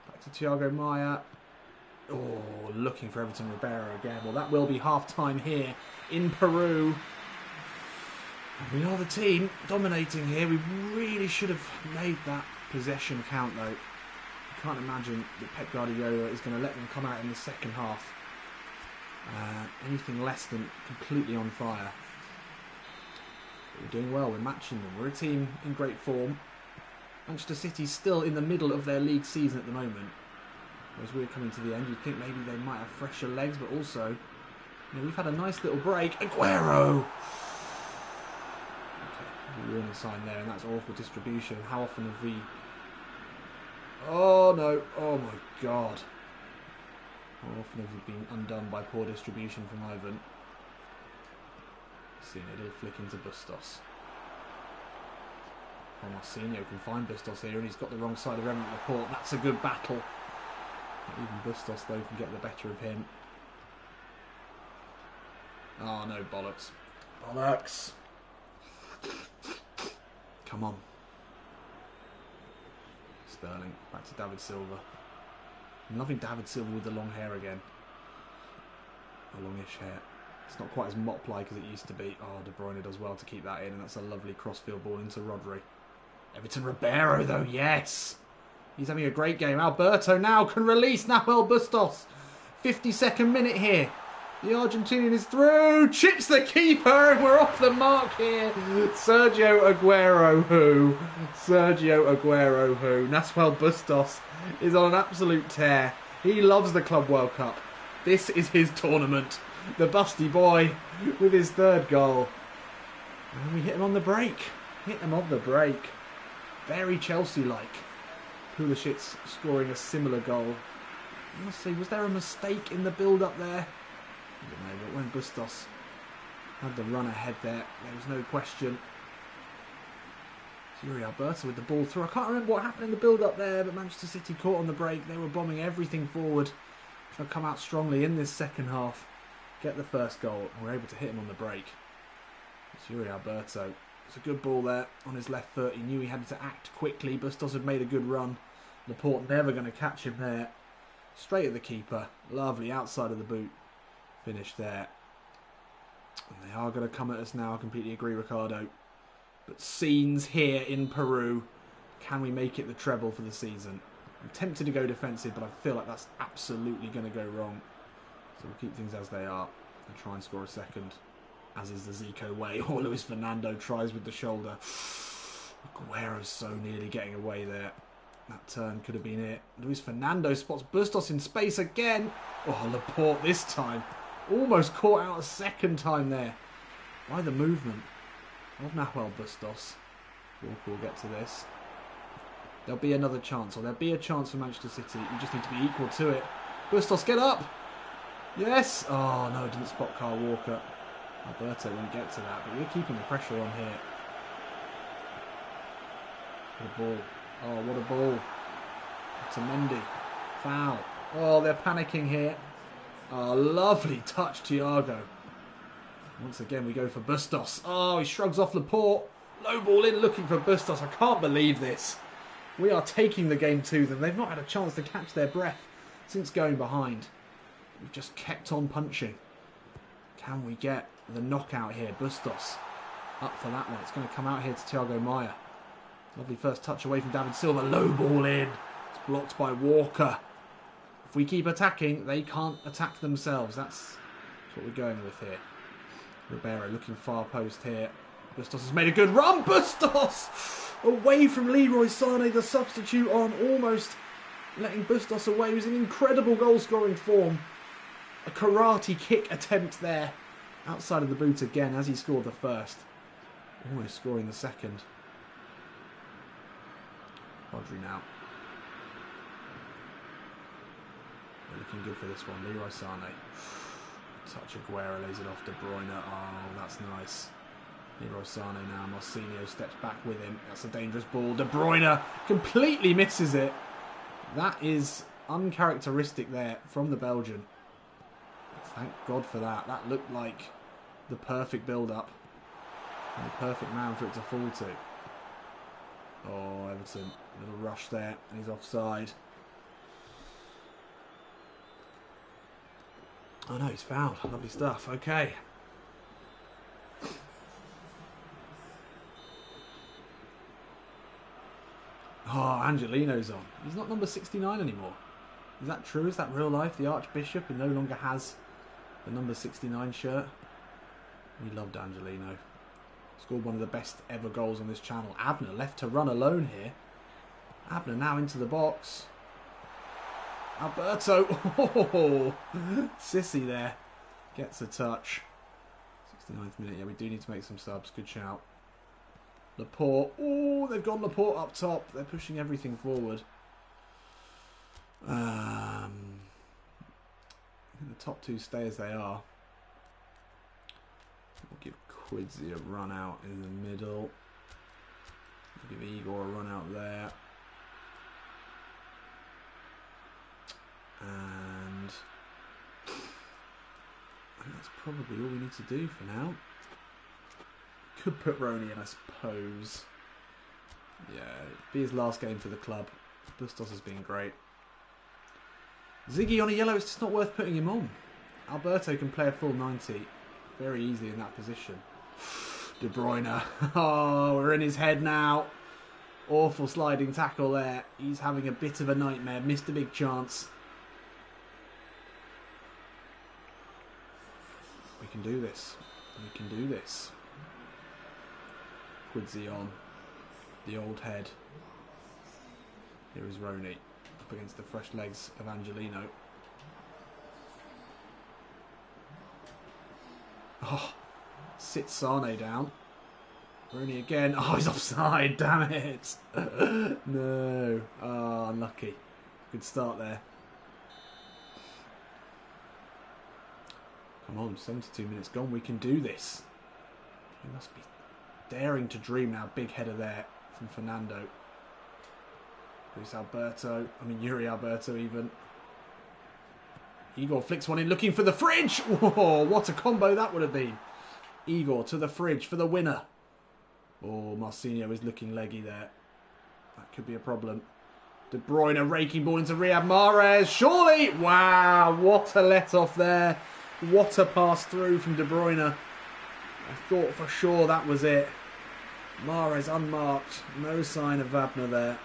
Back to Thiago Maia. Oh, looking for Everton Ribeiro again. Well, that will be half-time here in Peru. We are the team dominating here. We really should have made that possession count, though. I can't imagine that Pep Guardiola is going to let them come out in the second half. Anything less than completely on fire. But we're doing well. We're matching them. We're a team in great form. Manchester City's still in the middle of their league season at the moment. Whereas we're coming to the end, you'd think maybe they might have fresher legs, but also, you know, we've had a nice little break. Aguero! Okay, warning sign there, and that's awful distribution. How often have we... Oh no, oh my god. How often have we been undone by poor distribution from Ivan? Seeing a little flick into Bustos. Oh, Marcinho can find Bustos here, and he's got the wrong side of Remnant Laporte. That's a good battle. Even Bustos, though, can get the better of him. Oh, no, bollocks. Bollocks! Come on. Sterling. Back to David Silva. I'm loving David Silva with the long hair again. A longish hair. It's not quite as mop-like as it used to be. Oh, De Bruyne does well to keep that in, and that's a lovely crossfield ball into Rodri. Everton Ribeiro, though, yes! He's having a great game. Alberto now can release Nahuel Bustos. 52nd minute here. The Argentinian is through. Chips the keeper and we're off the mark here. Sergio Aguero who? Sergio Aguero who? Nahuel Bustos is on an absolute tear. He loves the Club World Cup. This is his tournament. The busty boy with his third goal. And we hit him on the break. Hit him on the break. Very Chelsea-like. Pulisic scoring a similar goal. I must say, was there a mistake in the build-up there? I don't know, but when Bustos had the run ahead there, there was no question. Yuri Alberto with the ball through. I can't remember what happened in the build-up there, but Manchester City caught on the break. They were bombing everything forward. They'll come out strongly in this second half. Get the first goal, and we're able to hit him on the break. It's Yuri Alberto. It's a good ball there on his left foot. He knew he had to act quickly. Bustos had made a good run. Laporte never going to catch him there. Straight at the keeper. Lovely outside of the boot. Finish there. And they are going to come at us now. I completely agree, Ricardo. But scenes here in Peru. Can we make it the treble for the season? I'm tempted to go defensive, but I feel like that's absolutely going to go wrong. So we'll keep things as they are and try and score a second. As is the Zico way. Oh, Luis Fernando tries with the shoulder. Aguero's so nearly getting away there. That turn could have been it. Luis Fernando spots Bustos in space again. Oh, Laporte this time. Almost caught out a second time there. By the movement of Nahuel Bustos. Walker will get to this. There'll be another chance, or there'll be a chance for Manchester City. You just need to be equal to it. Bustos, get up! Yes! Oh, no, didn't spot Kyle Walker. Alberto won't get to that, but we're keeping the pressure on here. What a ball. Oh, what a ball. To Mendy. Foul. Oh, they're panicking here. Oh, lovely touch, Thiago. Once again, we go for Bustos. Oh, he shrugs off Laporte. Low ball in, looking for Bustos. I can't believe this. We are taking the game to them. They've not had a chance to catch their breath since going behind. We've just kept on punching. Can we get the knockout here? Bustos up for that one. It's going to come out here to Thiago Maia. Lovely first touch away from David Silva. Low ball in. It's blocked by Walker. If we keep attacking, they can't attack themselves. That's what we're going with here. Ribeiro looking far post here. Bustos has made a good run. Bustos! Away from Leroy Sané, the substitute on. Almost letting Bustos away. He was in incredible goal-scoring form. A karate kick attempt there. Outside of the boot again as he scored the first. Almost scoring the second. Rodri now. They're looking good for this one. Leroy Sané. Touch Aguero, lays it off De Bruyne. Oh, that's nice. Leroy Sané now. Marcinho steps back with him. That's a dangerous ball. De Bruyne completely misses it. That is uncharacteristic there from the Belgian. Thank God for that. That looked like the perfect build-up. And the perfect man for it to fall to. Oh, Everton. A little rush there. And he's offside. Oh no, he's fouled. Lovely stuff. Okay. Oh, Angelino's on. He's not number 69 anymore. Is that true? Is that real life? The Archbishop who no longer has the number 69 shirt. We loved Angelino. Scored one of the best ever goals on this channel. Abner left to run alone here. Abner now into the box. Alberto. Oh, Sissy there. Gets a touch. 69th minute. Yeah, we do need to make some subs. Good shout. Laporte. Oh, they've got Laporte up top. They're pushing everything forward. I think the top two stay as they are. We'll give Quidzy a run out in the middle. We'll give Igor a run out there. And I think that's probably all we need to do for now. Could put Roni in, I suppose. Yeah, it'd be his last game for the club. Bustos has been great. Ziggy on a yellow, it's just not worth putting him on. Alberto can play a full 90 very easily in that position. De Bruyne. Oh, we're in his head now. Awful sliding tackle there. He's having a bit of a nightmare. Missed a big chance. We can do this. We can do this. Quidzy on. The old head. Here is Roni. Up against the fresh legs of Angelino. Oh, sits Sane down. Rooney again. Oh, he's offside. Damn it. No. Oh, unlucky. Good start there. Come on, 72 minutes gone. We can do this. We must be daring to dream now. Big header there from Fernando. Luis Alberto. I mean, Yuri Alberto even. Igor flicks one in looking for the fridge. Whoa, what a combo that would have been. Igor to the fridge for the winner. Oh, Marcinho is looking leggy there. That could be a problem. De Bruyne raking ball into Riyad Mahrez. Surely. Wow, what a let-off there. What a pass through from De Bruyne. I thought for sure that was it. Mahrez unmarked. No sign of Wagner there.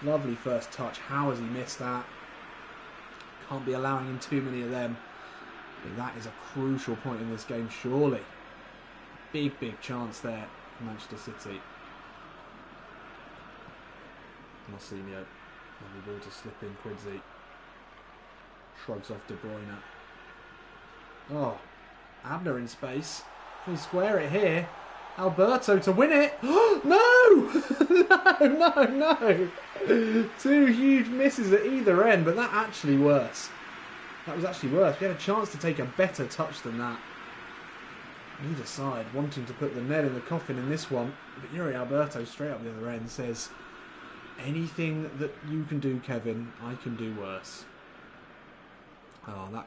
Lovely first touch. How has he missed that? Can't be allowing him too many of them. But that is a crucial point in this game, surely. Big, big chance there for Manchester City. Marcinho. Lovely ball to slip in. Quidzi. Shrugs off De Bruyne. Oh. Abner in space. Can we square it here? Alberto to win it. No! No. Two huge misses at either end, but that actually worse. That was actually worse. We had a chance to take a better touch than that. Neither side wanting to put the nail in the coffin in this one. But Yuri Alberto straight up the other end says, anything that you can do, Kevin, I can do worse. Oh, that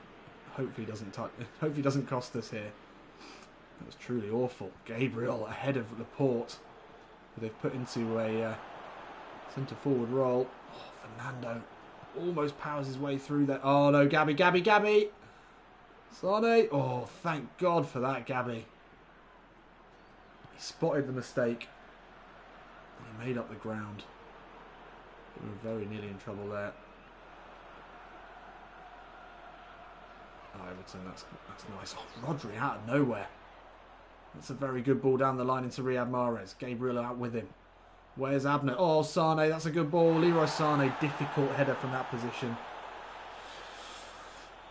hopefully doesn't cost us here. That was truly awful. Gabriel ahead of Laporte, who they've put into a centre forward role. Oh, Fernando almost powers his way through there. Oh no, Gabby! Sane! Oh, thank God for that, Gabby. He spotted the mistake. And he made up the ground. We were very nearly in trouble there. Oh, Everton, that's nice. Oh, Rodri out of nowhere. That's a very good ball down the line into Riyad Mahrez. Gabriel out with him. Where's Abner? Oh, Sane, that's a good ball. Leroy Sane, difficult header from that position.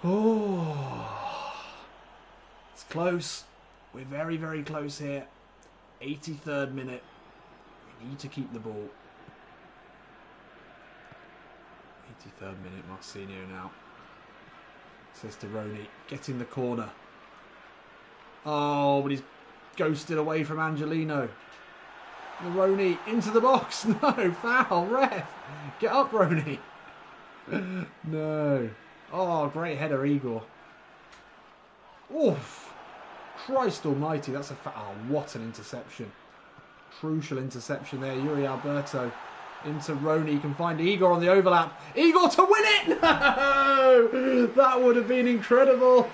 Oh, it's close. We're very, very close here. 83rd minute. We need to keep the ball. 83rd minute, Marcinho now. Says to Roney, getting the corner. Oh, but he's ghosted away from Angelino. Roney into the box. No, foul, ref. Get up, Roney. No. Oh, great header, Igor. Oof. Christ almighty, that's a foul. Oh, what an interception. Crucial interception there. Yuri Alberto into Roney. He can find Igor on the overlap. Igor to win it! No! That would have been incredible.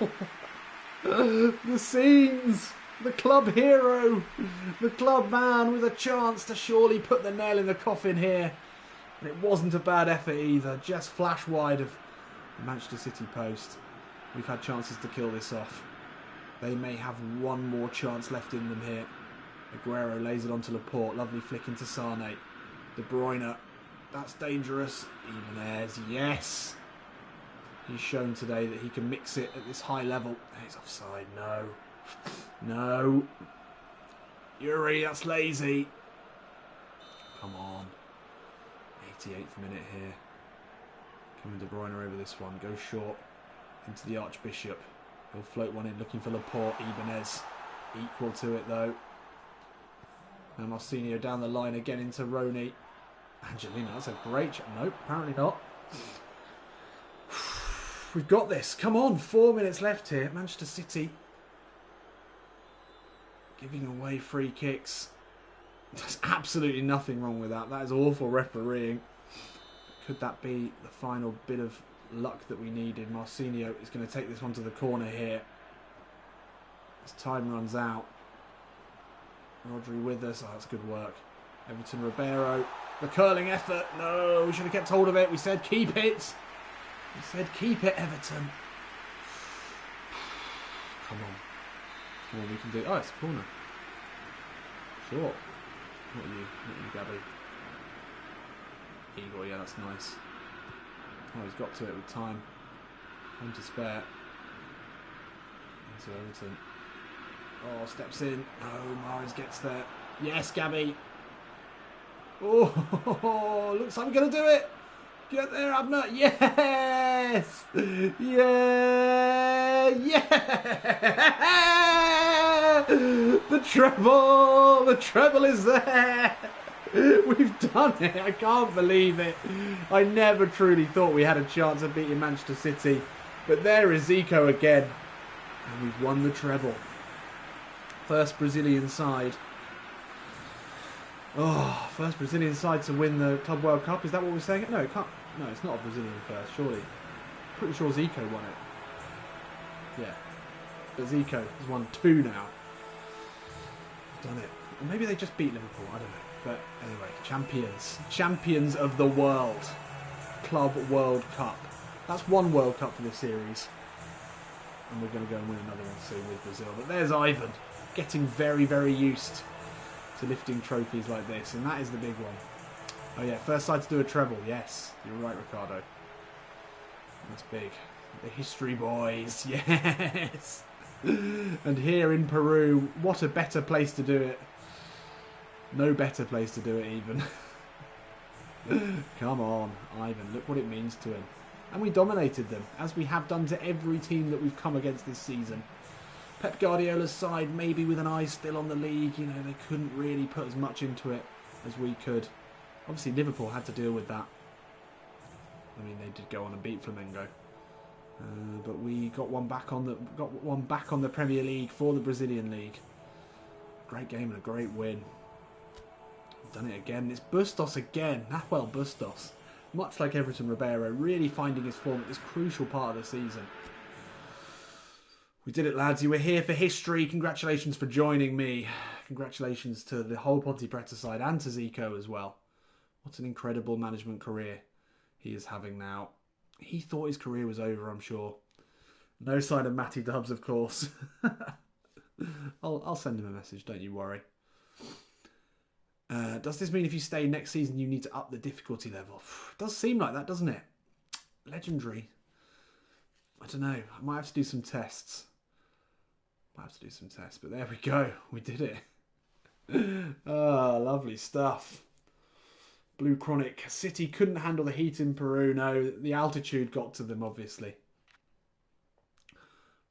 The scenes. The club hero. The club man with a chance to surely put the nail in the coffin here. And it wasn't a bad effort either. Just flash wide of the Manchester City post. We've had chances to kill this off. They may have one more chance left in them here. Aguero lays it onto Laporte. Lovely flick into Sane. De Bruyne. That's dangerous. Jimenez. Yes. He's shown today that he can mix it at this high level. He's offside. No. No. Yuri, that's lazy. Come on. 88th minute here. Coming De Bruyne over this one. Goes short into the Archbishop. He'll float one in looking for Laporte. Ibanez equal to it though. Now Marcinho down the line again into Roney. Angelino, that's a great shot. Nope, apparently not. We've got this. Come on, 4 minutes left here. Manchester City giving away free kicks. There's absolutely nothing wrong with that. That is awful refereeing. Could that be the final bit of luck that we needed? Marcinho is going to take this one to the corner here. As time runs out. Rodri with us. Oh, that's good work. Everton Ribeiro. The curling effort. No, we should have kept hold of it. We said keep it. We said keep it, Everton. Come on. Come on, we can do it. Oh, it's a corner. Sure. Not you, Gabby. Igor, yeah, that's nice. Oh, he's got to it with time. Time to spare. Into Everton. Oh, steps in. No, Mahrez gets there. Yes, Gabby. Oh, looks like I'm going to do it. Get there, Abner. Yes. Yeah. Yeah. The treble. The treble is there. We've done it. I can't believe it. I never truly thought we had a chance of beating Manchester City. But there is Zico again. And we've won the treble. First Brazilian side. Oh, first Brazilian side to win the Club World Cup. Is that what we're saying? No, it can't. No, it's not a Brazilian first, surely. Pretty sure Zico won it. Yeah. But Zico has won 2 now. Done it. Or maybe they just beat Liverpool. I don't know. But anyway, champions. Champions of the world. Club World Cup. That's 1 World Cup for this series. And we're going to go and win another one soon with Brazil. But there's Ivan. Getting very, very used to lifting trophies like this. And that is the big one. Oh yeah, first side to do a treble. Yes, you're right, Ricardo. That's big. The history boys. Yes. And here in Peru, what a better place to do it. No better place to do it even. Come on, Ivan. Look what it means to him. And we dominated them, as we have done to every team that we've come against this season. Pep Guardiola's side, maybe with an eye still on the league, you know, they couldn't really put as much into it as we could. Obviously, Liverpool had to deal with that. I mean, they did go on and beat Flamengo, but we got one back on the Premier League for the Brazilian league. Great game and a great win. Done it again. It's Bustos again. Nahuel Bustos, much like Everton Ribeiro, really finding his form at this crucial part of the season. We did it, lads. You were here for history. Congratulations for joining me. Congratulations to the whole Ponte Preta side and to Zico as well. What an incredible management career he is having now. He thought his career was over, I'm sure. No sign of Matty Dubs, of course. I'll send him a message, don't you worry. Does this mean if you stay next season you need to up the difficulty level? It does seem like that, doesn't it? Legendary. I don't know. I might have to do some tests. But there we go. We did it. Oh, lovely stuff. Blue Chronic. City couldn't handle the heat in Peru. No, the altitude got to them, obviously.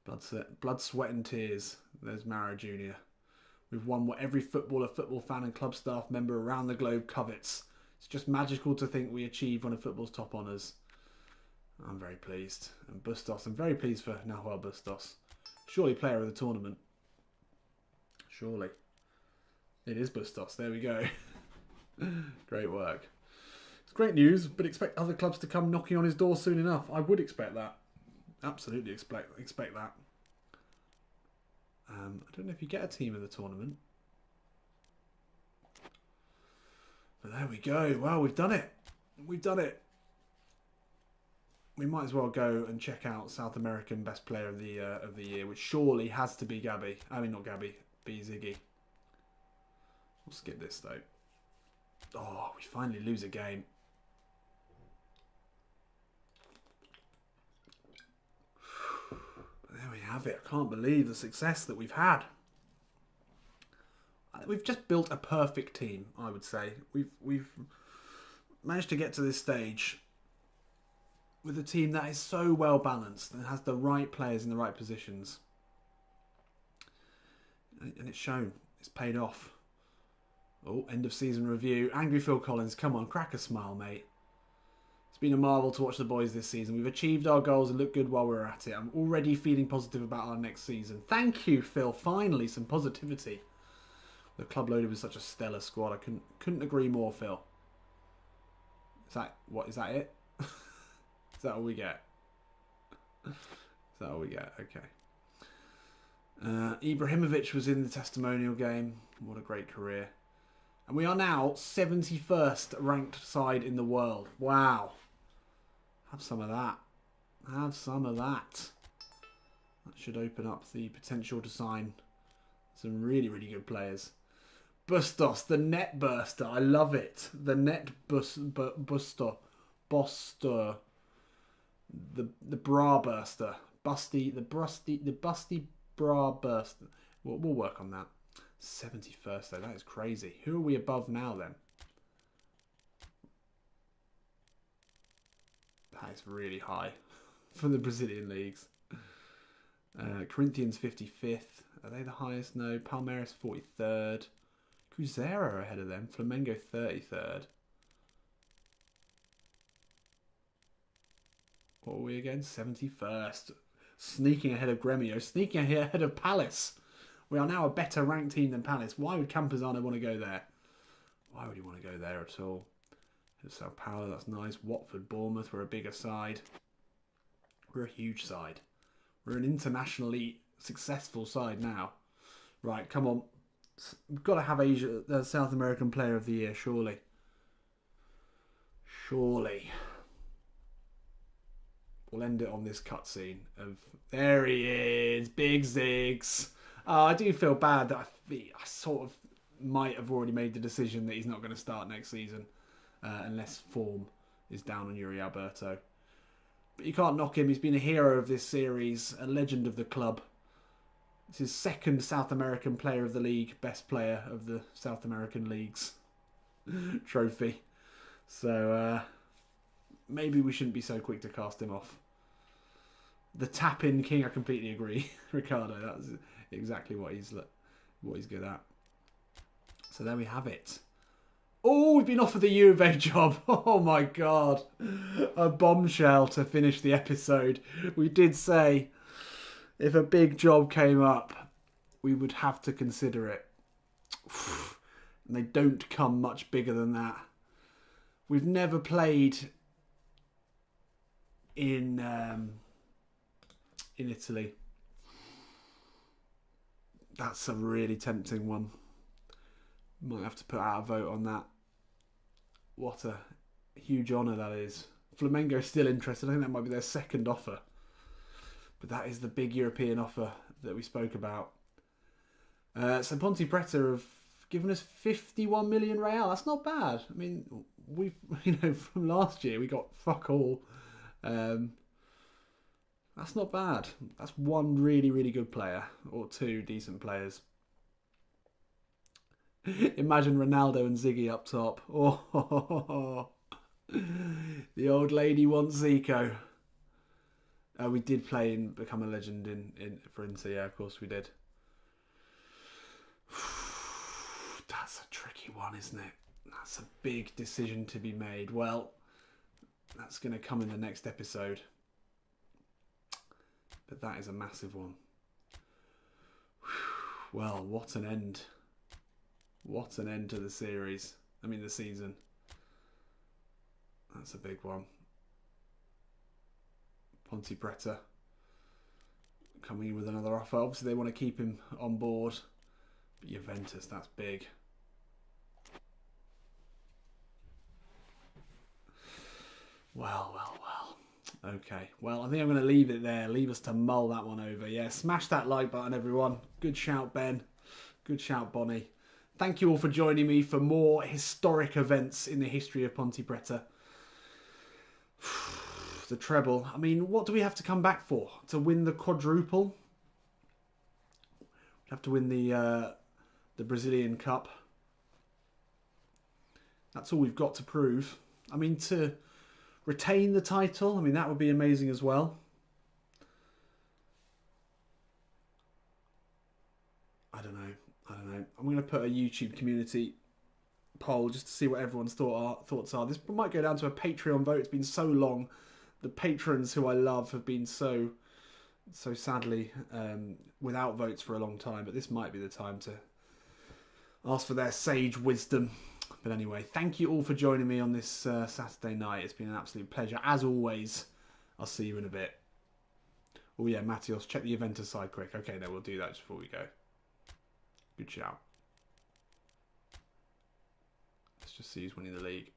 Blood, sweat and tears. There's Mara Jr. We've won what every footballer, football fan and club staff member around the globe covets. It's just magical to think we achieved one of football's top honours. I'm very pleased. And Bustos, I'm very pleased for Nahuel Bustos. Surely player of the tournament. Surely. It is Bustos. There we go. Great work. It's great news, but expect other clubs to come knocking on his door soon enough. I would expect that. Absolutely expect that. I don't know if you get a team in the tournament. But there we go. Well, we've done it. We've done it. We might as well go and check out South American Best Player of the Year, which surely has to be Gabby. I mean, not Gabby. Be Ziggy. We'll skip this, though. Oh, we finally lose a game. But there we have it. I can't believe the success that we've had. We've just built a perfect team, I would say. We've managed to get to this stage with a team that is so well balanced and has the right players in the right positions. And it's shown. It's paid off. Oh, end of season review. Angry Phil Collins, come on, crack a smile, mate. It's been a marvel to watch the boys this season. We've achieved our goals and looked good while we're at it. I'm already feeling positive about our next season. Thank you, Phil. Finally, some positivity. The club loaded with such a stellar squad. I couldn't agree more, Phil. Is that it? Is that all we get? Okay. Ibrahimovic was in the testimonial game. What a great career. And we are now 71st ranked side in the world. Wow. Have some of that. That should open up the potential to sign some really, really good players. Bustos, the net burster. I love it. The net buster. Boster. The bra burster. The busty bra burster. We'll work on that. 71st though, that is crazy. Who are we above now then? That is really high for the Brazilian leagues. Corinthians 55th. Are they the highest? No. Palmeiras 43rd. Cruzeiro ahead of them. Flamengo 33rd. What were we again? 71st. Sneaking ahead of Gremio. Sneaking ahead of Palace. We are now a better ranked team than Palace. Why would Campazano want to go there? Why would he want to go there at all? Sao Paulo, that's nice. Watford, Bournemouth, we're a bigger side. We're a huge side. We're an internationally successful side now. Right, come on. We've got to have the South American Player of the Year, surely. Surely. We'll end it on this cutscene of... There he is! Big Ziggs! I do feel bad that I sort of might have already made the decision that he's not going to start next season. unless form is down on Yuri Alberto. But you can't knock him. He's been a hero of this series, a legend of the club. It's his second South American Player of the League, best player of the South American Leagues trophy. So maybe we shouldn't be so quick to cast him off. The tap-in king, I completely agree. Ricardo, that's exactly what he's good at. So there we have it. Oh, we've been offered the Juve job. Oh my God. A bombshell to finish the episode. We did say if a big job came up, we would have to consider it. And they don't come much bigger than that. We've never played in Italy. That's a really tempting one. Might have to put out a vote on that. What a huge honour that is. Flamengo's still interested. I think that might be their second offer. But that is the big European offer that we spoke about. So Ponte Preta have given us 51 million real. That's not bad. I mean, from last year we got fuck all. That's not bad. That's one really, really good player. Or two decent players. Imagine Ronaldo and Ziggy up top. Oh, the old lady wants Zico. We did play and become a legend for Inter. Yeah, of course we did. That's a tricky one, isn't it? That's a big decision to be made. Well, that's going to come in the next episode. But that is a massive one. Well, what an end. What an end to the series. I mean, the season. That's a big one. Ponte Preta coming in with another offer. Obviously, they want to keep him on board. But Juventus, that's big. Well. Okay. Well, I think I'm going to leave it there. Leave us to mull that one over. Yeah, smash that like button, everyone. Good shout, Ben. Good shout, Bonnie. Thank you all for joining me for more historic events in the history of Ponte Preta. The treble. I mean, what do we have to come back for? To win the quadruple? We have to win the Brazilian Cup. That's all we've got to prove. I mean, to retain the title, I mean, that would be amazing as well. I don't know. I'm going to put a YouTube community poll just to see what everyone's thoughts are. This might go down to a Patreon vote. It's been so long. The patrons who I love have been so sadly without votes for a long time. But this might be the time to ask for their sage wisdom. But anyway, thank you all for joining me on this Saturday night. It's been an absolute pleasure. As always, I'll see you in a bit. Oh yeah, Matthios, check the Juventus side quick. Okay, no, we'll do that just before we go. Good shout. Let's just see who's winning the league.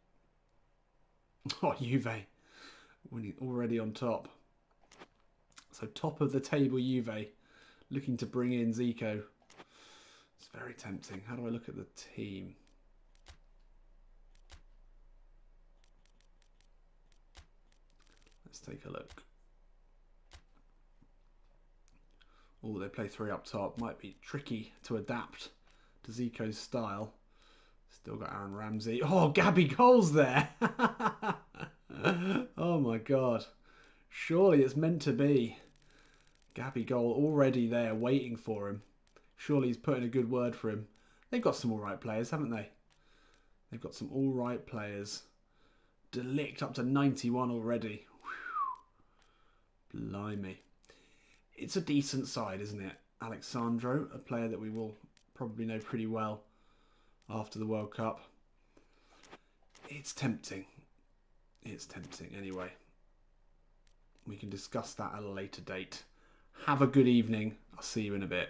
Oh, Juve. Winning already on top. So top of the table, Juve. Looking to bring in Zico. It's very tempting. How do I look at the team? Let's take a look. Oh, they play three up top. Might be tricky to adapt to Zico's style. Still got Aaron Ramsey. Oh, Gabby goals there. Oh my God. Surely it's meant to be. Gabby goal already there waiting for him. Surely he's putting a good word for him. They've got some alright players, haven't they? They've got some alright players. Delict up to 91 already. Whew. Blimey. It's a decent side, isn't it? Alexandro, a player that we will probably know pretty well after the World Cup. It's tempting. It's tempting. Anyway, we can discuss that at a later date. Have a good evening. I'll see you in a bit.